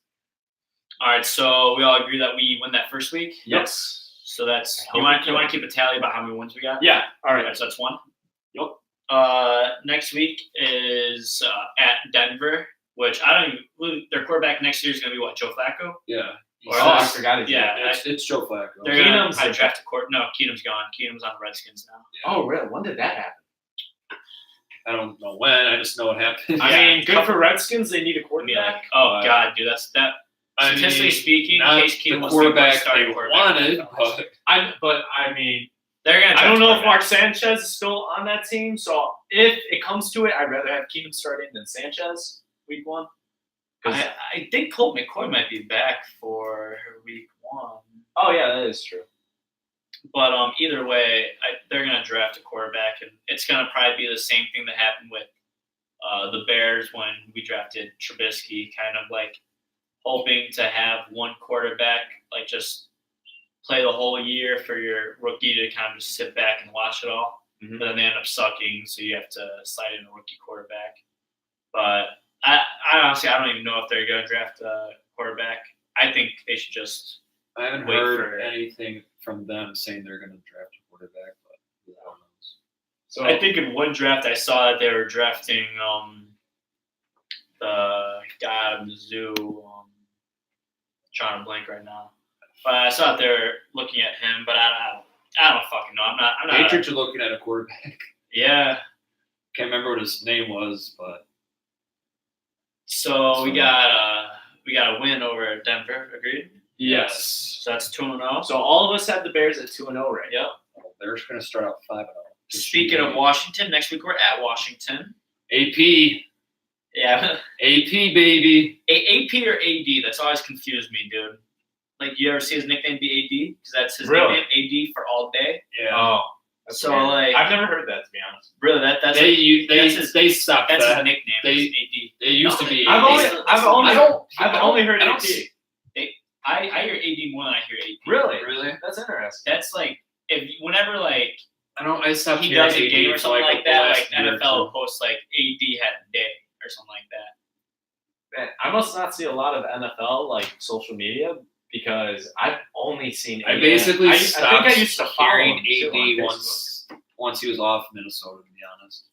All right, so we all agree that we win that first week. Yes. So that's you want to keep a tally about how many wins we got? Yeah. All right. Okay, so that's one. Yep. Next week is at Denver, which I don't even. Their quarterback next year is going to be what? Joe Flacco. Yeah. I forgot his name. Yeah, It's Joe Flacco. they're going Keenum's to the- draft a court. No, Keenum's gone. Keenum's on the Redskins now. Oh, really? When did that happen? I don't know when. I just know it happened. I Yeah. mean, good for Redskins. They need a I mean, quarterback. like, oh god, dude, that's that. Statistically speaking, not Case Keenum the was quarterback starting they quarterback. wanted, but I mean, They're going to. I don't know if Mark Sanchez is still on that team. So if it comes to it, I'd rather have Keenum starting than Sanchez week 1. I think Colt McCoy might be back for week 1. Oh yeah, that is true. But either way, they're going to draft a quarterback, and it's going to probably be the same thing that happened with the Bears when we drafted Trubisky, kind of like hoping to have one quarterback, like just play the whole year for your rookie to kind of just sit back and watch it all. Mhm. But then they end up sucking, so you have to slide in a rookie quarterback. But I honestly, I don't even know if they're going to draft a quarterback. I think they should just I haven't wait heard for anything from them saying they're going to draft a quarterback. But who knows? So I think in one draft I saw that they were drafting the guy out of Mizzou. Trying to blank right now, but I saw that they're looking at him. But I don't fucking know. I'm not. Patriots are looking at a quarterback. Yeah. Can't remember what his name was, but So we got a win over Denver. Agreed. yes. So that's 2-0. So all of us have the Bears at 2-0 right Yep. they're just going to start out 5-0. Speaking of Washington, next week we're at Washington. AP, Yeah. AP baby. AP or AD? That's always confused me, dude. Like, you ever see his nickname be AD? Because that's his Really? nickname, AD for all day. Yeah. Oh, that's So, weird. like- I've never heard that, to be honest. Really, that's They stopped that's his that. nickname. They- is AD. It used to be. I've AP. only I only heard I AP. don't- I hear AD more than I hear AP. Really? Really? That's interesting. That's like whenever like I stopped he hearing does a AD game or for something like the that, last like year or NFL two. posts like AD had a day or something like that. Man, I must not see a lot of NFL like social media, because I've only seen. I AD. basically I stopped think I used to follow hearing him, too, on AD Facebook. once he was off Minnesota. To be honest,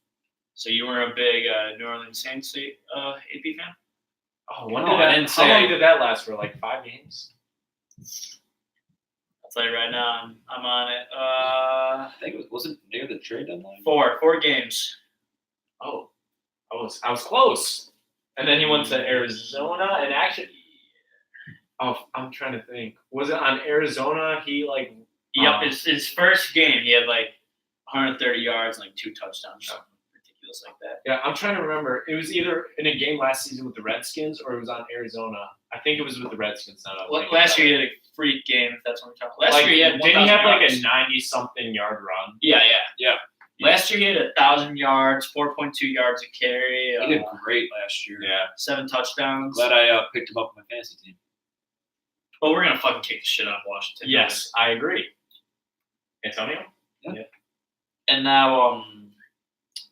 So you were a big New Orleans Saints AP fan? Oh, when No, did I that? didn't How say- long did that last for? Like 5 games? I'll tell you right now, I'm on it. I think it wasn't near the trade deadline. 4 games. Oh, I was close. And then he went to Arizona, and actually, I'm trying to think. Was it on Arizona? He like, Yep, his first game, he had like 130 yards, and like 2 touchdowns, something ridiculous like that. yeah, I'm trying to remember. It was either in a game last season with the Redskins, or it was on Arizona. I think it was with the Redskins. Now that I'm thinking Last about year it. he had a freak game, if that's what we're talking. Last Like, year he had 1,000 didn't he have like yards. a 90-something yard run? Yeah. Yeah. Last year he had 1,000 yards, 4.2 yards a carry, He did great last year. Yeah. 7 touchdowns. Glad I picked him up in my fantasy team. But we're gonna fucking kick the shit out of Washington. Yes, I agree. Antonio? And now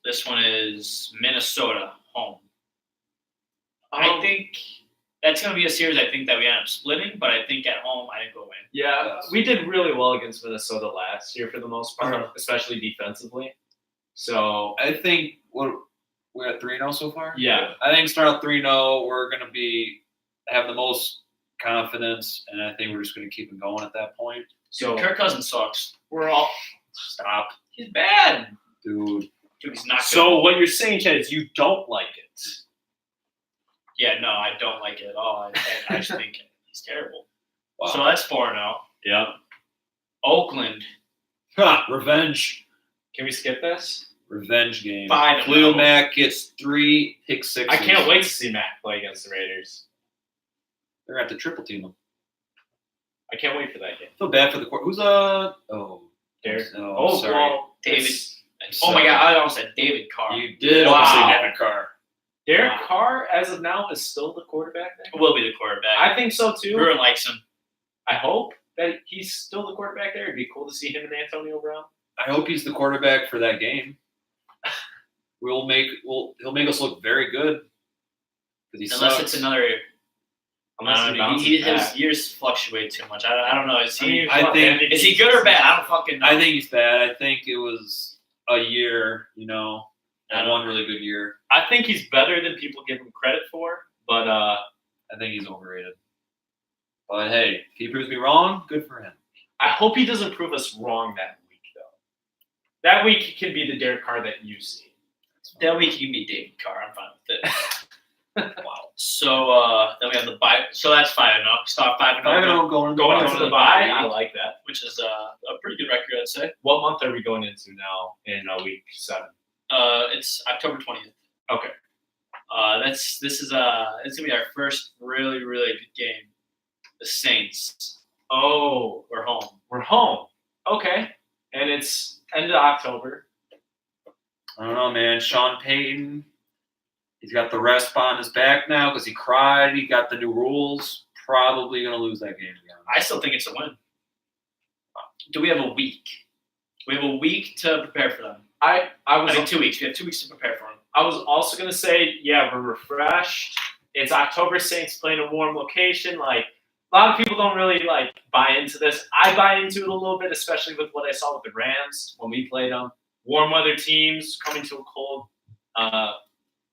this one is Minnesota home. I think that's gonna be a series. I think that we end up splitting, but I think at home I think we'll win. Yeah, Yes. we did really well against Minnesota last year for the most part, Uh-huh. especially defensively. So I think we're at 3-0 so far. yeah, I think start out 3-0. We're gonna have the most confidence, and I think we're just gonna keep it going at that point. so Kirk Cousins sucks. we're all Stop, He's bad. dude. Dude, he's not good. So what you're saying, Chad, is you don't like it. Yeah, no, I don't like it at all. I just think he's terrible. Wow. So that's 4-0. Yeah. Oakland, Ha, revenge. Can we skip this? Revenge game. 5-0. Khalil Mack gets 3 pick sixes. I can't wait to see Mac play against the Raiders. They're at the triple team them. I can't wait for that game. Feel bad for the court. Who's Derek. Oh, sorry. well, David. it's- Oh my God, I almost said David Carr. You did Wow. almost say Devin Carr. Derek Wow. Carr, as of now, is still the quarterback there. Will be the quarterback. I think so too. Bruin likes him. I hope that he's still the quarterback there. It'd be cool to see him and Antonio Brown. I hope he's the quarterback for that game. He'll make us look very good. Because he Unless sucks. it's another. Unless he bounces his back. years fluctuate too much. I don't know. Is he I think- is he good or bad? I don't fucking know. I think he's bad. I think it was a year, I don't one really good year. I think he's better than people give him credit for, but I think he's overrated. But hey, if he proves me wrong, good for him. I hope he doesn't prove us wrong that week, though. That week he can be the Derek Carr that you see. that week he can be David Carr. I'm fine with it. Wow. So then we have the bye. So that's 5-0. Start 5-0. 5-0 going Going into the bye, week. I like that. Which is a pretty good record, I'd say. What month are we going into now in week 7? It's October 20th. Okay. This is it's gonna be our first really good game. The Saints. Oh, We're home. we're home. Okay. And it's end of October. I don't know, man. Sean Payton, he's got the rest on his back now because he cried. He got the new rules. Probably going to lose that game again. I still think it's a win. Do we have a week? We have a week to prepare for them. I was I think 2 weeks. We have 2 weeks to prepare for them. I was also gonna say, yeah, we're refreshed. It's October. Saints playing a warm location. Like a lot of people don't really like buy into this. I buy into it a little bit, especially with what I saw with the Rams when we played them. Warm weather teams coming to a cold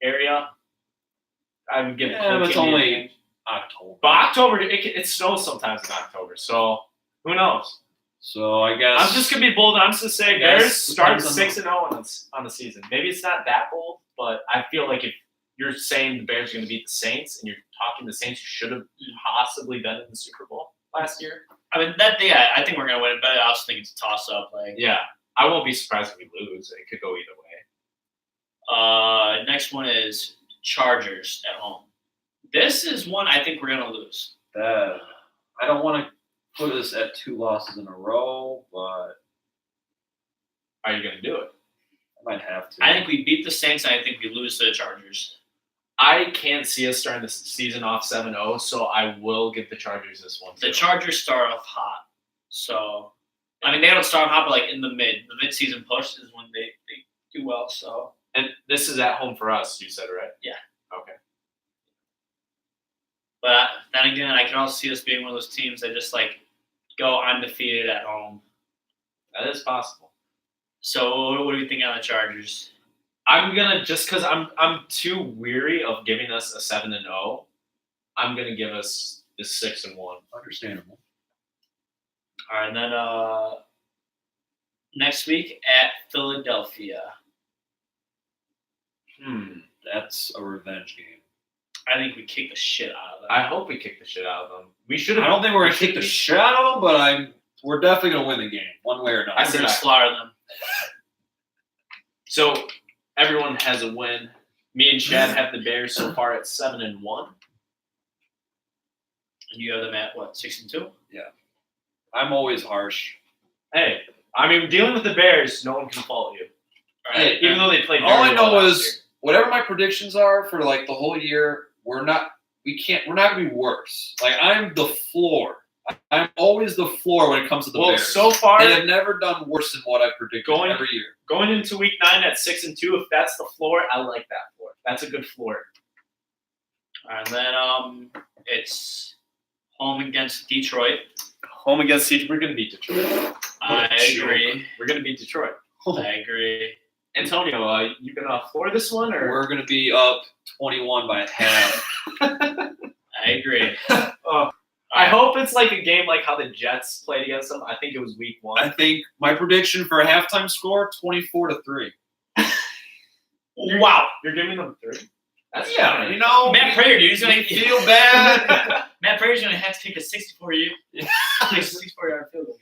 area. I would give. Yeah, but it's only October. But October, it snows sometimes in October, so who knows? So I guess I'm just gonna be bold. I'm just gonna say Yes, Bears start depends on 6-0 on the season. Maybe it's not that bold, but I feel like if you're saying the Bears are gonna beat the Saints, and you're talking the Saints who should have possibly been in the Super Bowl last year. I mean I think we're gonna win it, but I also think it's a toss up. Like Yeah, I won't be surprised if we lose. It could go either way. next one is Chargers at home. This is one I think we're gonna lose. that. I don't want to put us at 2 losses in a row, but Are you gonna do it? I might have to. I think we beat the Saints, and I think we lose to the Chargers. I can't see us starting the season off 7-0, so I will give the Chargers this one. The too. Chargers start off hot, so I mean they don't start hot, but like in the mid-season push is when they do well. So And this is at home for us. You said, right? Yeah. Okay. But then again, I can also see us being one of those teams that just like go undefeated at home. That is possible. So what do you think on the Chargers? I'm gonna just because I'm too weary of giving us a 7-0. I'm gonna give us the 6-1. Understandable. All right, and then next week at Philadelphia. That's a revenge game. I think we kick the shit out of them. I hope we kick the shit out of them. We should have. I don't think we're gonna kick the shit out of them, but we're definitely gonna win the game one way or another. I'm gonna slaughter them. So everyone has a win. Me and Chad have the Bears so far at 7-1. And you have them at what, 6-2? I'm always harsh. Hey, I mean, dealing with the Bears, no one can fault you. All right, Even though they played. All I very know well last is whatever my predictions are for like the whole year, we're not gonna be worse. Like I'm the floor. I'm always the floor when it comes to the Well, Bears. so far, they have never done worse than what I've predicted every year. going into week 9 at 6-2, if that's the floor, I like that floor. That's a good floor. And then it's home against Detroit. Home against Detroit. We're gonna beat Detroit. I agree. We're gonna beat Detroit. I agree. Antonio, you gonna floor this one or? We're gonna be up 21 by half. I agree. I hope it's like a game like how the Jets played against them. I think it was week 1. I think my prediction for a halftime score 24-3. Wow, you're giving them 3. That's Yeah, you know, Matt Prater, dude, he's gonna feel bad. Matt Prater's gonna have to take a 64-yard field goal.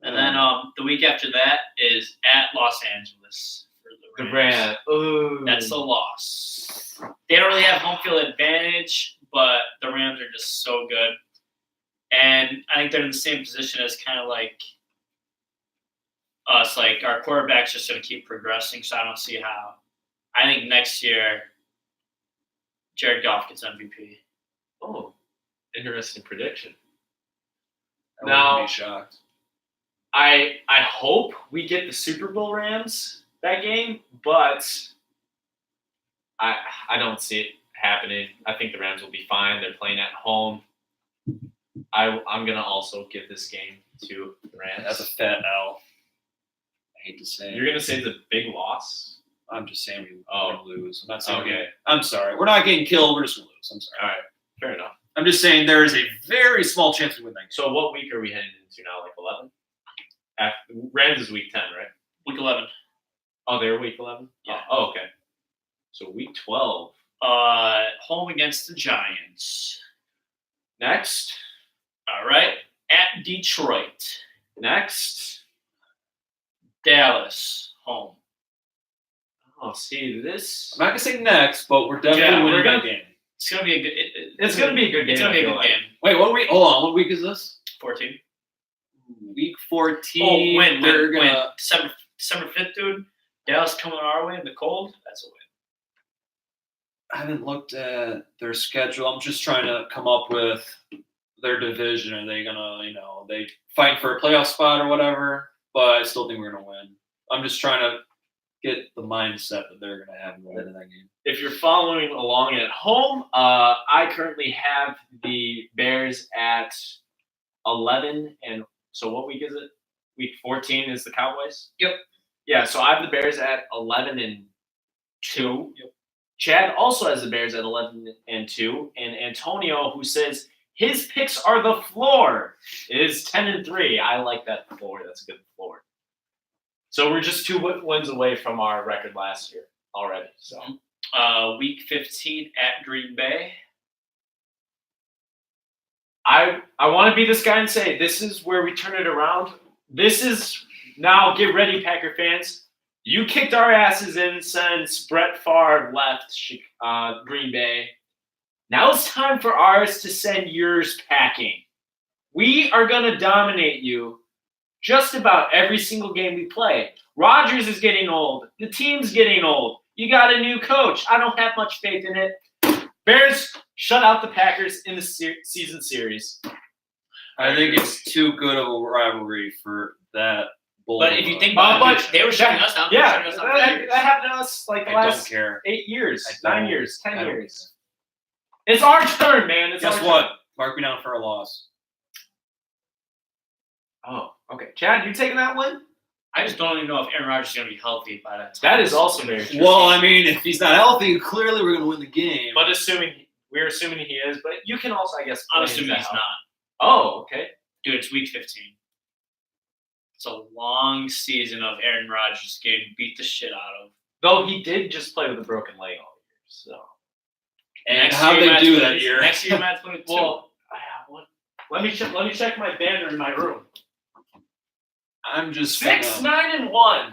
And then the week after that is at Los Angeles for the Rams. Ooh. That's a loss. They don't really have home field advantage, but the Rams are just so good. And I think they're in the same position as kind of like us. Like our quarterback's just going to keep progressing, so I don't see how. I think next year, Jared Goff gets MVP. Oh, interesting prediction. I Now- wouldn't be shocked. I hope we get the Super Bowl Rams that game, but I don't see it happening. I think the Rams will be fine. They're playing at home. I'm gonna also give this game to the Rams. That's a fat L. I hate to say it. You're gonna say it's a big loss? I'm just saying we're gonna lose. I'm not saying Okay. I'm sorry. We're not getting killed. We're just gonna lose. I'm sorry. All right, fair enough. I'm just saying there is a very small chance we win that game. So what week are we heading into now? Like 11? Rams is week 10, right? Week 11. Oh, they're week 11? Yeah. Oh, okay. So week 12. Home against the Giants. Next. All right. At Detroit. Next. Dallas. Home. Oh, see, this. I'm not gonna say next, but we're definitely Yeah, winning we're gonna- that game. It's going to be a good It's going to be a good game. It's going to be a I feel good like. game. Wait, what week? Hold on. What week is this? 14. Week 14. Win. They're gonna. December 5th, dude. Dallas coming our way in the cold. That's a win. I haven't looked at their schedule. I'm just trying to come up with their division. Are they gonna, they fight for a playoff spot or whatever? But I still think we're gonna win. I'm just trying to get the mindset that they're gonna have going into that game. If you're following along at home, I currently have the Bears at 11. And so what week is it? Week 14 is the Cowboys? Yep. Yeah, so I have the Bears at 11-2. Yep. Chad also has the Bears at 11-2. And Antonio, who says his picks are the floor, is 10-3. I like that floor. That's a good floor. So we're just 2 wins away from our record last year already. So Week 15 at Green Bay. I want to be this guy and say this is where we turn it around. This is now get ready, Packer fans. You kicked our asses in since Brett Favre left Green Bay. Now it's time for ours to send yours packing. We are going to dominate you just about every single game we play. Rodgers is getting old. The team's getting old. You got a new coach. I don't have much faith in it. Bears shut out the Packers in the season series. I think it's too good of a rivalry for that. But if you think about it, they were shutting us down. Yeah, They were shutting us down for years. that happened to us like the I don't last care. 8 years, I 9 don't- years, 10 I don't years. It's our turn, man. It's Guess our what? turn. Mark me down for a loss. Oh, okay. Chad, you taking that one? I just don't even know if Aaron Rodgers is going to be healthy by that time. That is also very true. Well, I mean, if he's not healthy, clearly we're going to win the game. But we're assuming he is. But you can also, I guess, I'm play assuming into he's how- not. Oh, okay. Dude, it's week 15. It's a long season of Aaron Rodgers getting beat the shit out of. Though he did just play with a broken leg all year, so. And how'd they do that year? Next year, Matt's 22. Well, let me check my banner in my room. I'm just 6-9-1.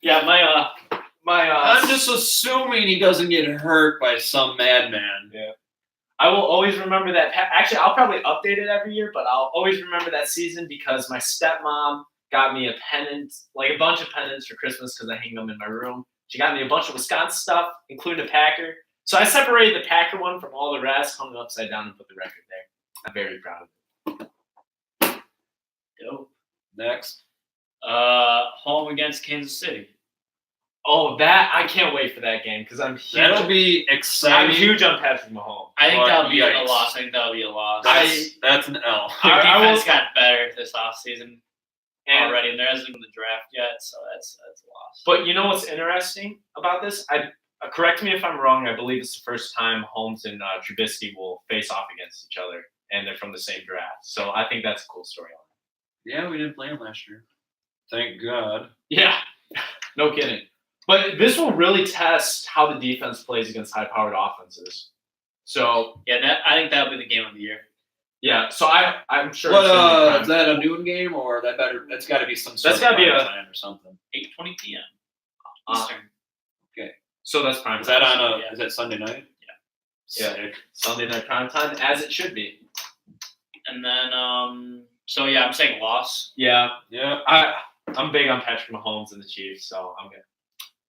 Yeah, I'm just assuming he doesn't get hurt by some madman. Yeah. I will always remember that. Actually, I'll probably update it every year, but I'll always remember that season because my stepmom got me a pennant, like a bunch of pennants for Christmas because I hang them in my room. She got me a bunch of Wisconsin stuff, including a Packer. So I separated the Packer one from all the rest, hung it upside down, and put the record there. I'm very proud of it. Dope. Next. Home against Kansas City. Oh, I can't wait for that game because I'm huge. That'll be I'm exciting. huge on Patrick Mahomes. I think But that'll be a yikes. loss. I think that'll be a loss. That's an L. Their I defense will- got better this offseason And- already, and there hasn't been the draft yet, so that's a loss. But you know what's interesting about this? Correct me if I'm wrong. I believe it's the first time Holmes and Trubisky will face off against each other, and they're from the same draft. So I think that's a cool storyline. Yeah, we didn't play him last year. Thank God. Yeah, no kidding. But this will really test how the defense plays against high-powered offenses. So Yeah, I think that'll be the game of the year. yeah, so I'm sure. What it's gonna be is that a noon game or that better? That's got to be some. That's gotta be prime a- time or something. 8:20 p.m. Uh, Eastern. So that's prime. Is that time. on Yeah. Is that Sunday night? Yeah. Sick. Sunday night prime time, as it should be? And then, so yeah, I'm saying loss. Yeah, Yeah. I'm big on Patrick Mahomes and the Chiefs, so I'm good.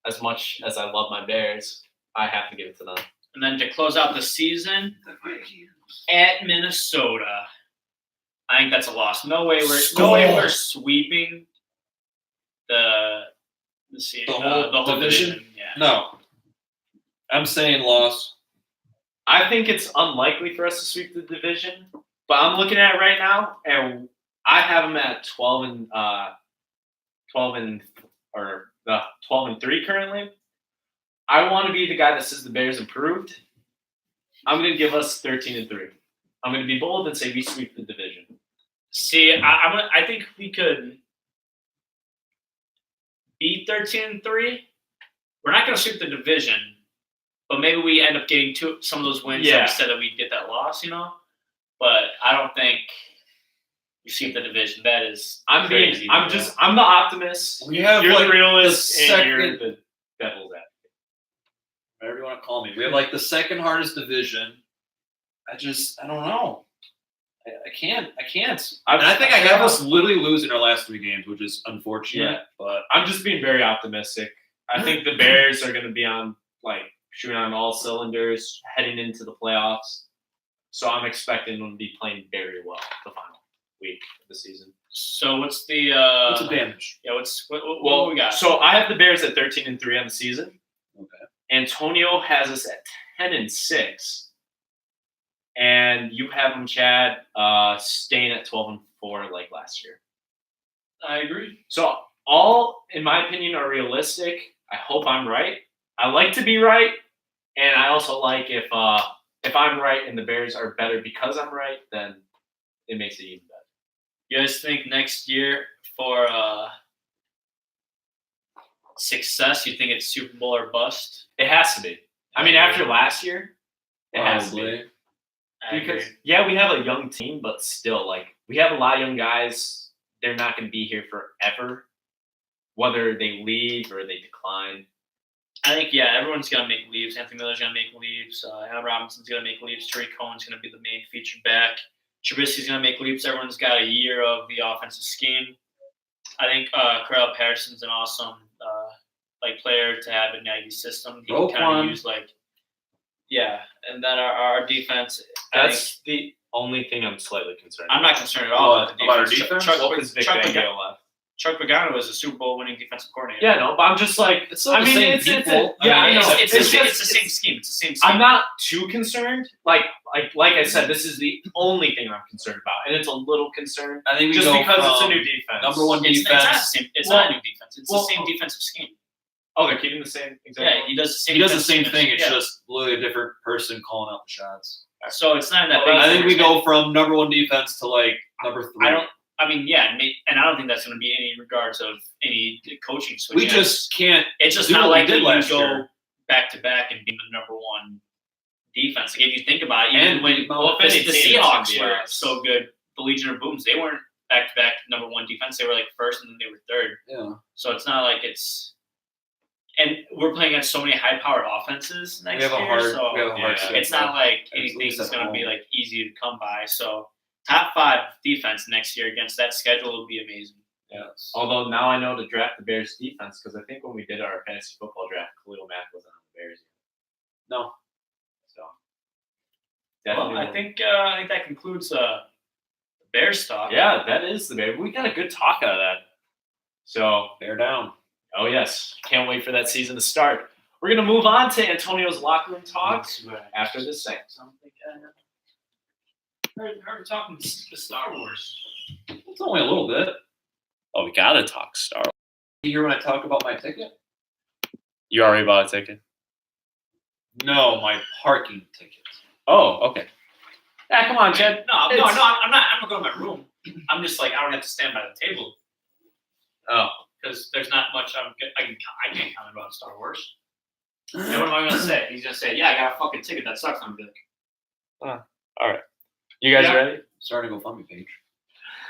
As much as I love my Bears, I have to give it to them. And then to close out the season, at Minnesota, I think that's a loss. No way we're sweeping the whole division. Yeah. No. I'm saying loss. I think it's unlikely for us to sweep the division, but I'm looking at it right now, and I have them at 12 and 3 currently. I want to be the guy that says the Bears improved. I'm going to give us 13 and 3. I'm going to be bold and say we sweep the division. See, I think we could beat 13-3. We're not going to sweep the division, but maybe we end up getting some of those wins that Yeah. we said that we'd get that loss, But I don't think we sweep the division. That is crazy. I'm the optimist. We have You're like the realist, the and you're second- the devil's advocate. whatever you want to call me. We have like the second hardest division. I don't know. I can't. And I think I have us literally losing our last 3 games, which is unfortunate. Yeah. But I'm just being very optimistic. I think the Bears are going to be shooting on all cylinders heading into the playoffs. So I'm expecting them to be playing very well the final week of the season. So what's the what's the damage? Yeah, what we got? So I have the Bears at 13 and 3 on the season. Okay. Antonio has us at 10 and 6. And you have them, Chad, staying at 12 and 4 like last year. I agree. So all, in my opinion, are realistic. I hope I'm right. I like to be right, and I also like if I'm right and the Bears are better because I'm right, then it makes it even better. You guys think next year for success, you think it's Super Bowl or bust? It has to be. I mean, after last year, it has to be. Probably. I Because agree. yeah, we have a young team, but still, we have a lot of young guys. They're not going to be here forever, whether they leave or they decline. I think, everyone's going to make leaves. Anthony Miller's going to make leaves. Allen Robinson's going to make leaves. Tariq Cohen's going to be the main featured back. Trubisky's going to make leaps. Everyone's got a year of the offensive scheme. I think Corell Patterson's an awesome player to have in Nagy's system. He can kind Roquan. of use and then our defense. That's the only thing I'm slightly concerned. I'm not concerned at all about the About our defense. defense? Chuck, Well, because Vic Chuck, Fangio left. Chuck Pagano is a Super Bowl winning defensive coordinator. Yeah, no, but I'm just like, It's still the same people. I know. It's the same scheme. It's the same scheme. I'm not too concerned. Like I said, this is the only thing I'm concerned about, and it's a little concerned. I think we just go because it's a from new defense. number one It's defense. not the same. It's not a new defense. It's the same defensive scheme. Oh, they're keeping the same. Exactly. Yeah, he does the same. He does the same thing. It's Yeah. just literally a different person calling out the shots. So it's not that big. I think we go from number one defense to like number 3. I don't think that's going to be any regards of any coaching switch. We just can't. It's just do not what we like did you last go year. back to back and be the number one defense. Like if you think about it, And even when if the any team is gonna Seahawks be were ours. so good, the Legion of Booms, they weren't back to back number one defense. They were like first and then they were third. Yeah. So it's not like it's. And we're playing against so many high-powered offenses next year. So it's not like anything's going to be like easy to come by. So top 5 defense next year against that schedule will be amazing. Yes. Although now I know to draft the Bears defense because I think when we did our fantasy football draft, Khalil Mack wasn't on the Bears. No. So. Well, I think that concludes Bears talk. Yeah, that is the Bears. We got a good talk out of that. So. Bear down. Oh, yes. Can't wait for that season to start. We're going to move on to Antonio's locker room talks after this segment. Heard talking to Star Wars. It's only a little bit. Oh, we gotta talk Star Wars. You hear when I talk about my ticket? You already bought a ticket? No, my parking ticket. Oh, okay. Yeah, come on, Chad. No, I'm not going to my room. I'm just like I don't have to stand by the table. Oh. Because there's not much I can't comment about Star Wars. And what am I gonna say? He's gonna say, "Yeah, I got a fucking ticket. That sucks." I'm gonna be like, All right. You guys ready? Starting to GoFundMe page.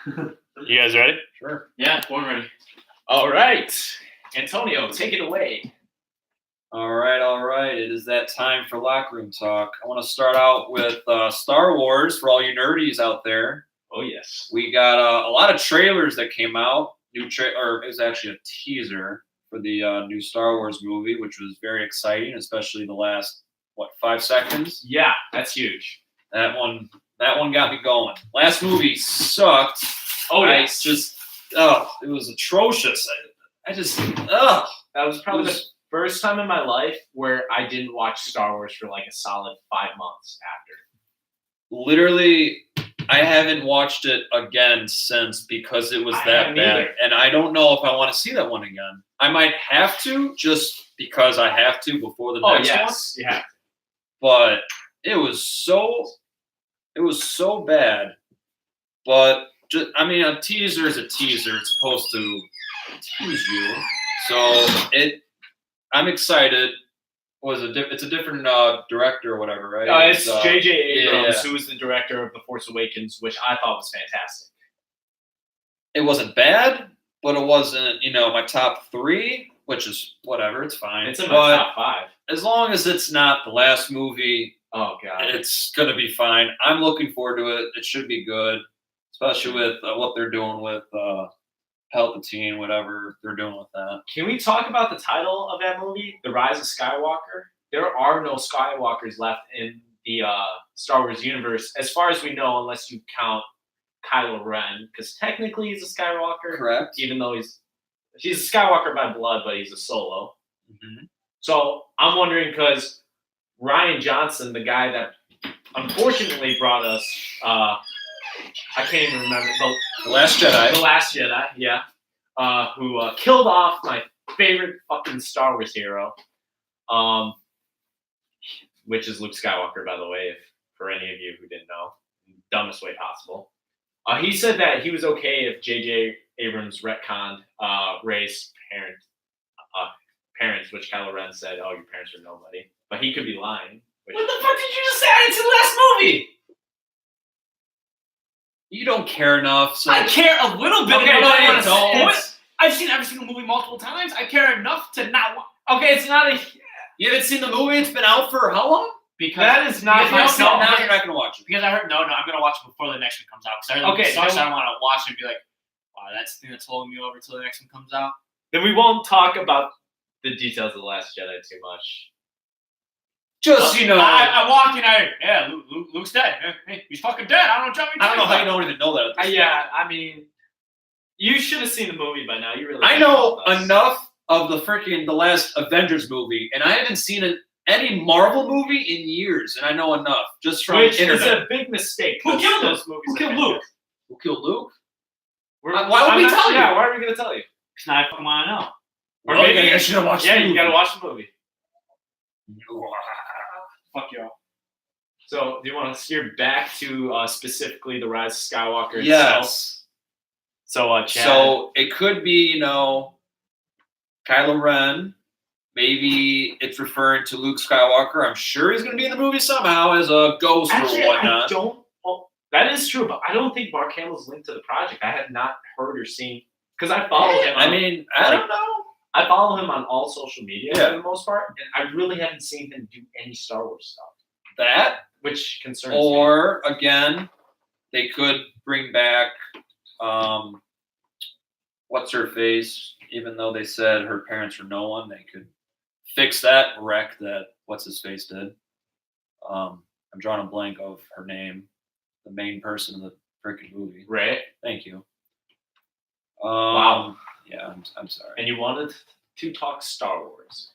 You guys ready? Sure. "Yeah, born ready." All right. Antonio, take it away. All right. It is that time for locker room talk. I want to start out with Star Wars for all you nerdies out there. Oh, yes. We got a lot of trailers that came out. It was actually a teaser for the new Star Wars movie, which was very exciting, especially the last 5 seconds. Yeah, that's huge. That one got me going. Last movie sucked. Oh, yes. It was atrocious. That was probably the first time in my life where I didn't watch Star Wars for like a solid 5 months after. Literally, I haven't watched it again since because it was that bad. Either. And I don't know if I want to see that one again. I might have to just because I have to before the next one. Yeah. But it was so bad. But a teaser is a teaser. It's supposed to tease you. So I'm excited. It's a different director or whatever, right? It's J.J. Abrams, yeah. who is the director of The Force Awakens, which I thought was fantastic. It wasn't bad, but it wasn't, my top 3, which is whatever. It's fine. It's in my top 5. As long as it's not the last movie, oh god, it's gonna be fine. I'm looking forward to it. It should be good, especially with what they're doing with Palpatine, whatever they're doing with that. Can we talk about the title of that movie, The Rise of Skywalker? There are no Skywalkers left in the Star Wars universe, as far as we know, unless you count Kylo Ren, because technically he's a Skywalker. Correct. Even though he's a Skywalker by blood, but he's a Solo. Mm-hmm. So I'm wondering, because Ryan Johnson, the guy that unfortunately brought us, I can't even remember, The Last Jedi. The Last Jedi, yeah. Who killed off my favorite fucking Star Wars hero, which is Luke Skywalker, by the way, if for any of you who didn't know, dumbest way possible. He said that he was okay if J.J. Abrams retconned Rey's parents, which Kylo Ren said, "Oh, your parents are nobody," but he could be lying. What the fuck did you just say? I didn't see the last movie. You don't care enough. So I care a little bit. Okay, no, I've seen every single movie multiple times. I care enough to not. Okay, it's not a. You haven't seen the movie? It's been out for how long? Because that is not Now my you're not going to watch it. Because I heard no, I'm gonna watch it before the next one comes out. Because I heard it sucks. I don't want to watch it and be like, wow, that's the thing that's holding me over till the next one comes out. Then we won't talk about the details of The Last Jedi too much. Just, I walked in, Luke's dead. Hey, he's fucking dead. I don't know I don't know how you don't even know that. Yeah, I mean, You should have seen the movie by now. You really. I can't know fault us. enough of the last Avengers movie, and I haven't seen any Marvel movie in years, and I know enough just from Which internet. is a big mistake. Who killed him? those movies? Who killed Luke? Who killed Luke? Why would we tell you? Yeah, why are we gonna tell you? Because now I fucking want to know. Or Well, maybe you should have watched. Yeah, the you movie. gotta watch the movie. Fuck y'all. So, do you want to steer back to specifically the Rise of Skywalker itself? Yes. So, Chad. So it could be, Kylo Ren. Maybe it's referring to Luke Skywalker. I'm sure he's going to be in the movie somehow as a ghost Actually, or whatnot. I don't. Well, that is true, but I don't think Mark Hamill's linked to the project. I have not heard or seen because I follow him. I mean, I don't know. I follow him on all social media Yeah. for the most part, and I really haven't seen him do any Star Wars stuff, That, which concerns me. or again, they could bring back what's her face. Even though they said her parents were no one, they could fix that wreck that what's his face did. I'm drawing a blank of her name, the main person in the freaking movie. Right? Thank you. Wow. Yeah, I'm sorry. And you wanted to talk Star Wars.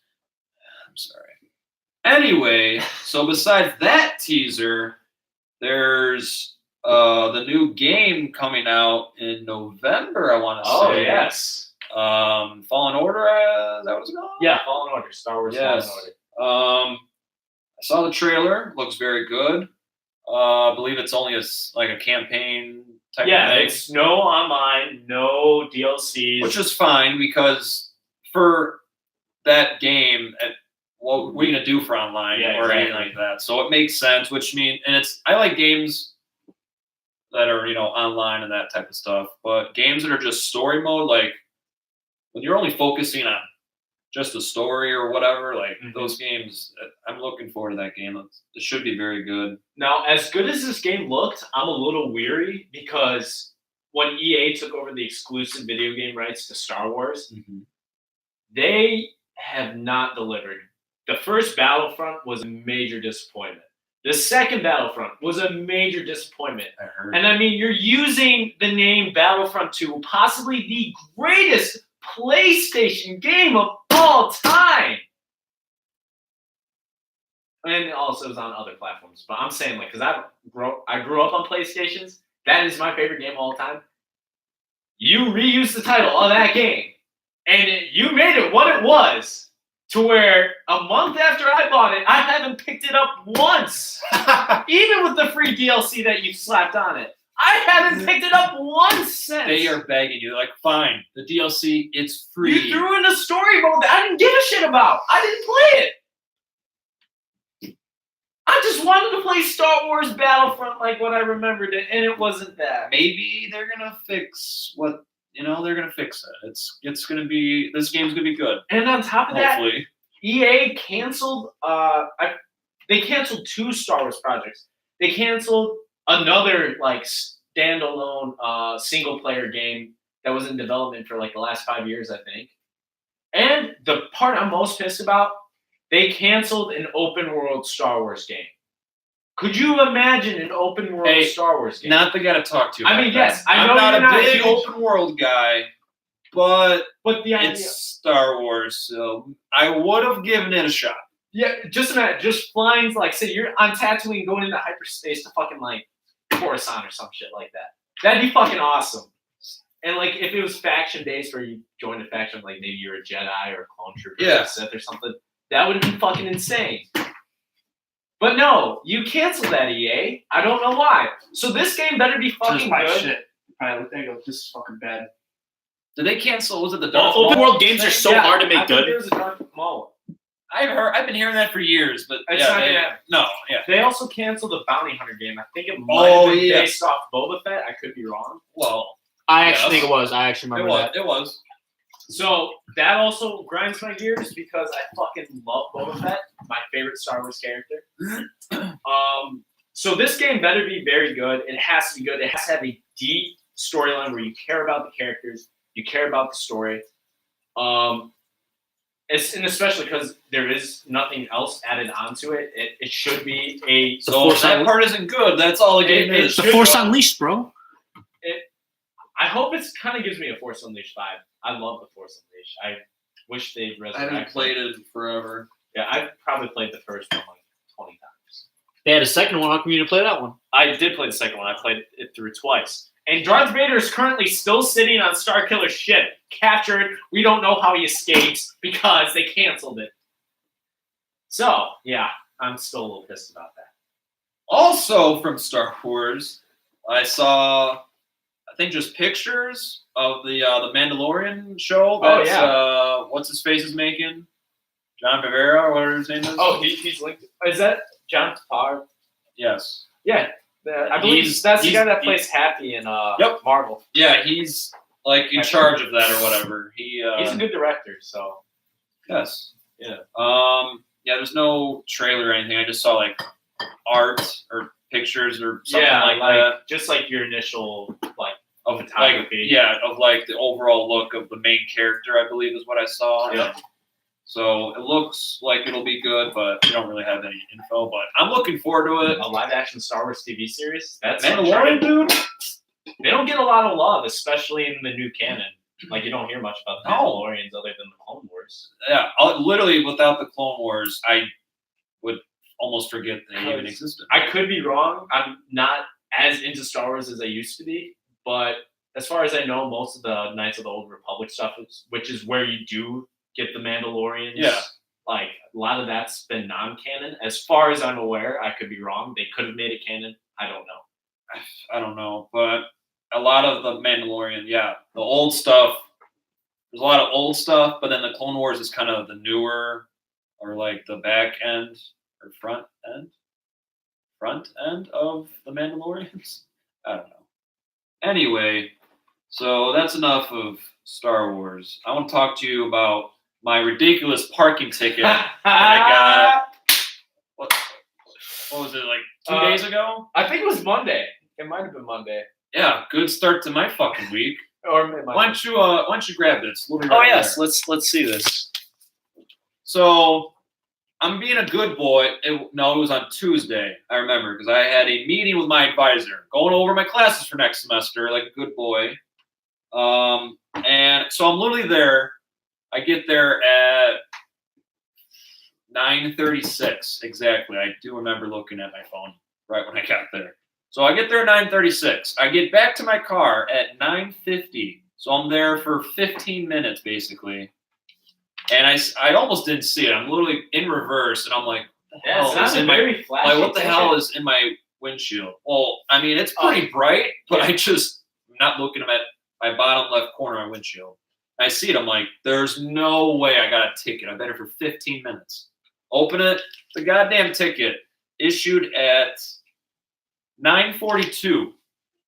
I'm sorry. Anyway, so besides that teaser, there's the new game coming out in November, I want to say. Oh, yes. Fallen Order, is that what it's called? Yeah, Fallen Order. Star Wars Yes. Fallen Order. I saw the trailer. Looks very good. I believe it's only a campaign type Yeah, of thing. it's no online, no DLCs. Which is fine because for that game, what we're gonna do for online Yeah, or anything exactly. like that. So it makes sense. Which means, and I like games that are online and that type of stuff. But games that are just story mode, like when you're only focusing on just a story or whatever, like those games, I'm looking forward to that game. It should be very good. Now, as good as this game looked, I'm a little weary because when EA took over the exclusive video game rights to Star Wars, they have not delivered. The first Battlefront was a major disappointment. The second Battlefront was a major disappointment. I heard. And I mean, you're using the name Battlefront 2, possibly the greatest PlayStation game of all time. And also it's on other platforms. But I'm saying, because I grew up on PlayStations. That is my favorite game of all time. You reused the title of that game. And you made it what it was. To where a month after I bought it, I haven't picked it up once. Even with the free DLC that you slapped on it. I haven't picked it up once since. They are begging you. They're like, fine, the DLC, it's free. You threw in a story mode that I didn't give a shit about. I didn't play it. I just wanted to play Star Wars Battlefront like what I remembered it, and it wasn't that. Maybe they're gonna fix what they're gonna fix it. It's gonna be this game's gonna be good. And on top of that, Hopefully. EA canceled. They canceled 2 Star Wars projects. They canceled another standalone single player game that was in development for the last 5 years, I think. And the part I'm most pissed about, they canceled an open world Star Wars game. Could you imagine an open world Star Wars game? Not the guy to talk to. I mean, yes, I I'm know not you're a not big huge- open world guy, but the idea. it's Star Wars, so I would have given it a shot. Yeah, just imagine, just flying, say you're on Tatooine going into hyperspace to fucking, Coruscant or some shit like that. That'd be fucking awesome. And, if it was faction-based where you joined a faction, maybe you're a Jedi or a clone trooper or a Sith or something, that would have been fucking insane. But no, you canceled that, EA. I don't know why. So this game better be fucking good. Shit. Alright, there you go. This is fucking bad. Did they cancel? Was it the Well, Darth open Maul world games are so thing? hard to make I think good. There's a Darth Maul. I've been hearing that for years, but It's not gonna happen. no. They also canceled the Bounty Hunter game. I think it might Oh, have been yeah. based off Boba Fett. I could be wrong. Well, I actually Yes. think it was. I actually remember that. It was. So that also grinds my gears because I fucking love Boba Fett, my favorite Star Wars character. So this game better be very good. It has to be good. It has to have a deep storyline where you care about the characters, you care about the story. And especially because there is nothing else added onto it. It should be a. So if that part isn't good. That's all the game is. The Force Unleashed, bro. I hope it's kind of gives me a Force Unleashed vibe. I love the Force Unleashed. I wish they'd I resurrected. haven't played it in forever. Yeah, I've probably played the first one like 20 times. They had a second one. How come you didn't play that one? I did play the second one. I played it through twice. And Darth Vader is currently still sitting on Starkiller's ship, captured. We don't know how he escapes because they canceled it. So, yeah, I'm still a little pissed about that. Also from Star Wars, I saw, I think, just pictures of the Mandalorian show. That's, what's his face is making? John Favreau, or whatever his name is. Oh, he's linked. Is that John Favreau? Yes. Yeah. I believe that's the guy that plays Happy in Marvel. Yeah, he's like in charge of that or whatever. He's a good director, so. Yes. Yeah. Yeah, there's no trailer or anything. I just saw like art or pictures or something like that. Just like your initial Of photography. of the overall look of the main character, I believe is what I saw. Yep. So it looks like it'll be good, but we don't really have any info. But I'm looking forward to it. A live-action Star Wars TV series. That's Mandalorian, dude. They don't get a lot of love, especially in the new canon. Like, you don't hear much about the Mandalorians other than the Clone Wars. Yeah, literally without the Clone Wars, I would almost forget they even existed. I could be wrong. I'm not as into Star Wars as I used to be, but as far as I know, most of the Knights of the Old Republic stuff, which is where you do get the Mandalorians. Yeah. Like, a lot of that's been non-canon. As far as I'm aware, I could be wrong. They could have made it canon. I don't know. I don't know, but a lot of the Mandalorian, the old stuff. There's a lot of old stuff, but then the Clone Wars is kind of the newer, or like the back end or front end of the Mandalorians. I don't know. Anyway, so that's enough of Star Wars. I want to talk to you about my ridiculous parking ticket that I got. What was it, like 2 days ago? I think it was Monday. It might have been Monday. Yeah, good start to my fucking week. Or why don't you grab this? We'll be right Oh yes, there. let's see this. So I'm being a good boy. It was on Tuesday. I remember because I had a meeting with my advisor, going over my classes for next semester, like a good boy. And so I'm literally there. I get there at 9:36 exactly. I do remember looking at my phone right when I got there. So I get there at 9:36. I get back to my car at 9:50. So I'm there for 15 minutes basically. And I almost didn't see it. I'm literally in reverse, and I'm like, what the hell is in my windshield? Well, I mean, it's pretty bright, but I'm not looking at my bottom left corner of my windshield. I see it. I'm like, there's no way I got a ticket. I've been here for 15 minutes. Open it. The goddamn ticket issued at 9:42.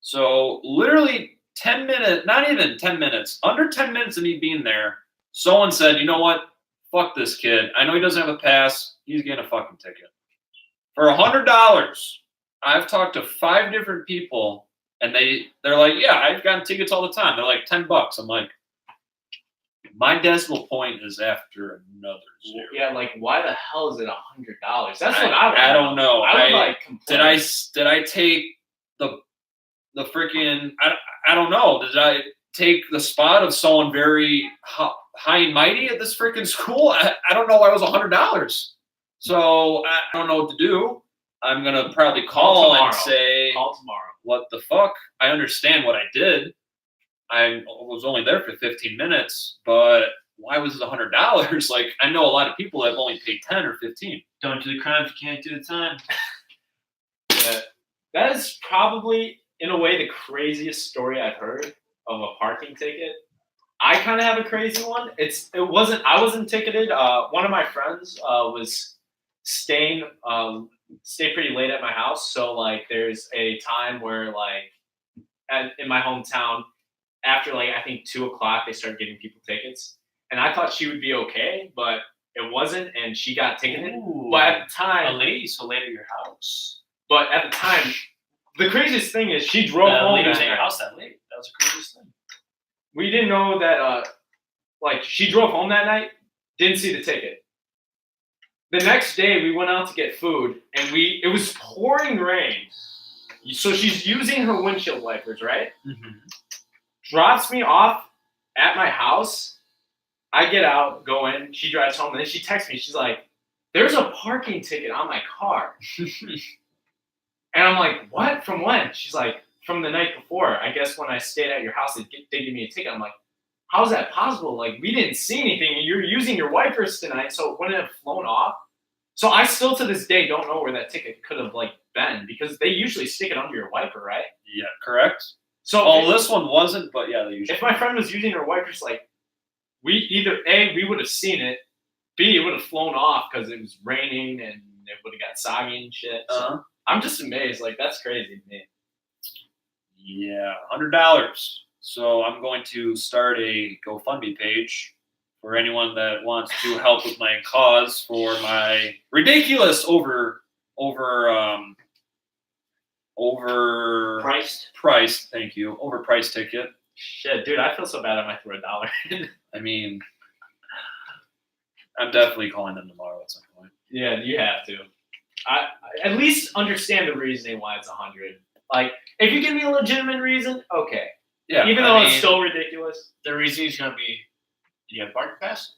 So literally 10 minutes, not even 10 minutes, under 10 minutes of me being there, someone said, you know what? Fuck this kid. I know he doesn't have a pass. He's getting a fucking ticket. For $100, I've talked to 5 different people, and they're like, yeah, I've gotten tickets all the time. They're like $10. I'm like, my decimal point is after another zero. Yeah, like, why the hell is it $100? That's what I don't know. I would complain. Did I take the freaking I don't know. Did I take the spot of someone very high and mighty at this freaking school? I don't know why it was $100. So I don't know what to do. I'm gonna probably call and say, call tomorrow. What the fuck? I understand what I did. I was only there for 15 minutes, but why was it $100? Like, I know a lot of people have only paid 10 or 15. Don't do the crime if you can't do the time. Yeah, that is probably, in a way, the craziest story I've heard of a parking ticket. I kind of have a crazy one. I wasn't ticketed. One of my friends was stayed pretty late at my house. So like, there's a time where in my hometown, after I think 2:00, they started giving people tickets, and I thought she would be okay, but it wasn't, and she got ticketed. Ooh, but at the time, a lady so late at your house. But at the time, the craziest thing is she drove home. Lady was at your house that late. That was the craziest thing. We didn't know that. She drove home that night, didn't see the ticket. The next day, we went out to get food, and it was pouring rain. So she's using her windshield wipers, right? Mm-hmm. drops me off at my house. I get out, go in. She drives home, and then she texts me. She's like, "There's a parking ticket on my car." And I'm like, "What? From when?" She's like, "From the night before. I guess when I stayed at your house, they gave me a ticket." I'm like, "How's that possible? Like, we didn't see anything. You're using your wipers tonight, so it wouldn't have flown off." So I still to this day don't know where that ticket could have like been because they usually stick it under your wiper, right? Yeah, correct. So this one wasn't, but yeah, they usually. if my friend was using her wipers, like we either A, we would have seen it, B, it would have flown off because it was raining and it would have got soggy and shit. So I'm just amazed. Like that's crazy to me. Yeah, $100. So I'm going to start a GoFundMe page for anyone that wants to help with my cause for my ridiculous overpriced, thank you, overpriced ticket. Shit, dude, I feel so bad I might throw $1 in. I mean, I'm definitely calling them tomorrow at some point. Yeah, you have to. I at least understand the reasoning why it's 100. Like, if you give me a legitimate reason, okay. Yeah, Even though it's still ridiculous. The reason is going to be, do you have a parking pass?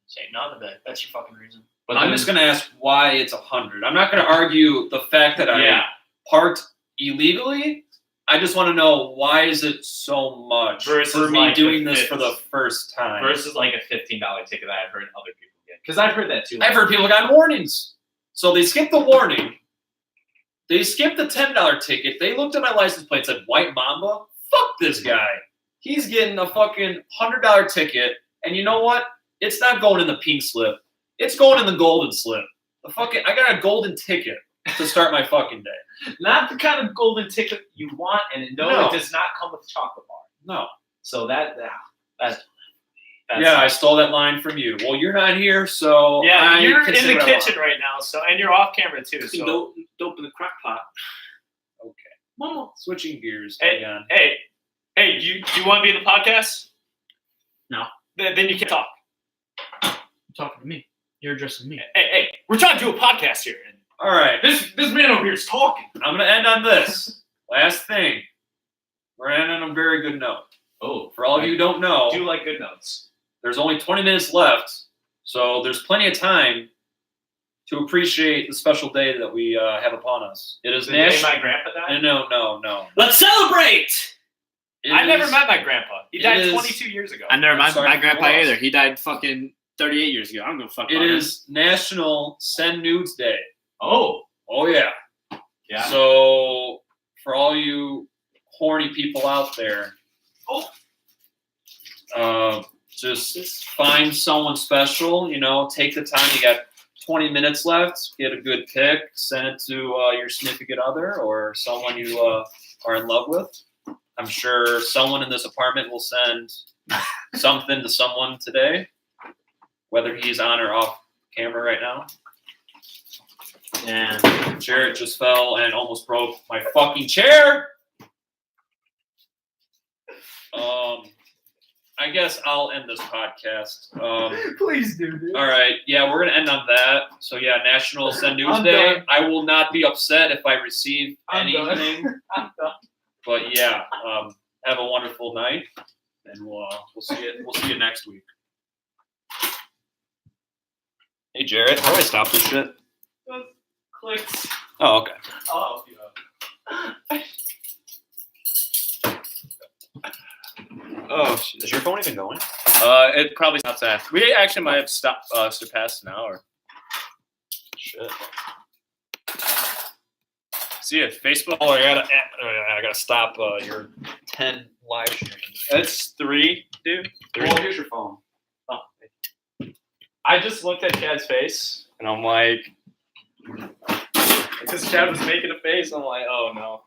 Say no, that's your fucking reason. But I'm just going to ask why it's 100. I'm not going to argue the fact that I parked illegally. I just want to know why is it so much versus for me like doing this for the first time versus like a $15 ticket that I've heard other people get. Because I've heard that too. I've heard people got warnings. So they skipped the warning. They skipped the $10 ticket. They looked at my license plate and said, White Mamba? Fuck this guy. He's getting a fucking $100 ticket. And you know what? It's not going in the pink slip. It's going in the golden slip. I got a golden ticket to start my fucking day. Not the kind of golden ticket you want, and it does not come with a chocolate bar. No. So that's yeah, I stole that line from you. Well, you're not here, so yeah, you're in the kitchen right now, so and you're off camera too. So dope in the crock pot. Okay, Mama, switching gears. Hey, do you want to be in the podcast? No. Then you can talk. You're talking to me. You're addressing me. Hey, we're trying to do a podcast here. All right. This man over here is talking. I'm gonna end on this last thing. We're ending on a very good note. Oh, for all of you who don't know, I do like good notes. There's only 20 minutes left, so there's plenty of time to appreciate the special day that we have upon us. It is the day my grandpa died? No. Let's celebrate! I never met my grandpa. He died 22 years ago. I never met my grandpa either. He died fucking 38 years ago. I'm gonna fuck. It is National Send Nudes Day. Oh yeah. Yeah. So for all you horny people out there, just find someone special. Take the time. You got 20 minutes left. Get a good pic. Send it to your significant other or someone you are in love with. I'm sure someone in this apartment will send something to someone today, whether he's on or off camera right now. And Jarrett just fell and almost broke my fucking chair. I guess I'll end this podcast. Please do, dude. All right. Yeah, we're going to end on that. So, yeah, National Send News Day. Done. I will not be upset if I receive anything. I'm done. But, yeah, have a wonderful night, and we'll see you next week. Hey, Jarrett, how do I stop this shit? Clicks. Oh, okay. I'll help you out. Oh, is your phone even going? It probably stops after. We actually might have surpassed an hour. Shit. See ya, Facebook. Oh, I gotta stop your 10 live streams. That's 3, dude. 3. Well, here's your phone. Oh. I just looked at Chad's face, and I'm like, because Chad was making a face, I'm like, oh no.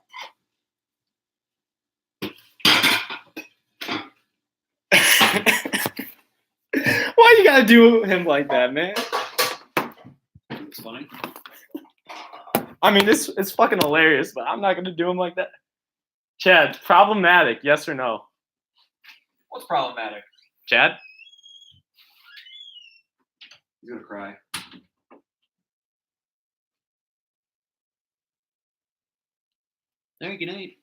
Why you gotta do him like that, man? It's funny. I mean, it's fucking hilarious, but I'm not gonna do him like that. Chad, problematic, yes or no? What's problematic? Chad? He's gonna cry. All right, good night.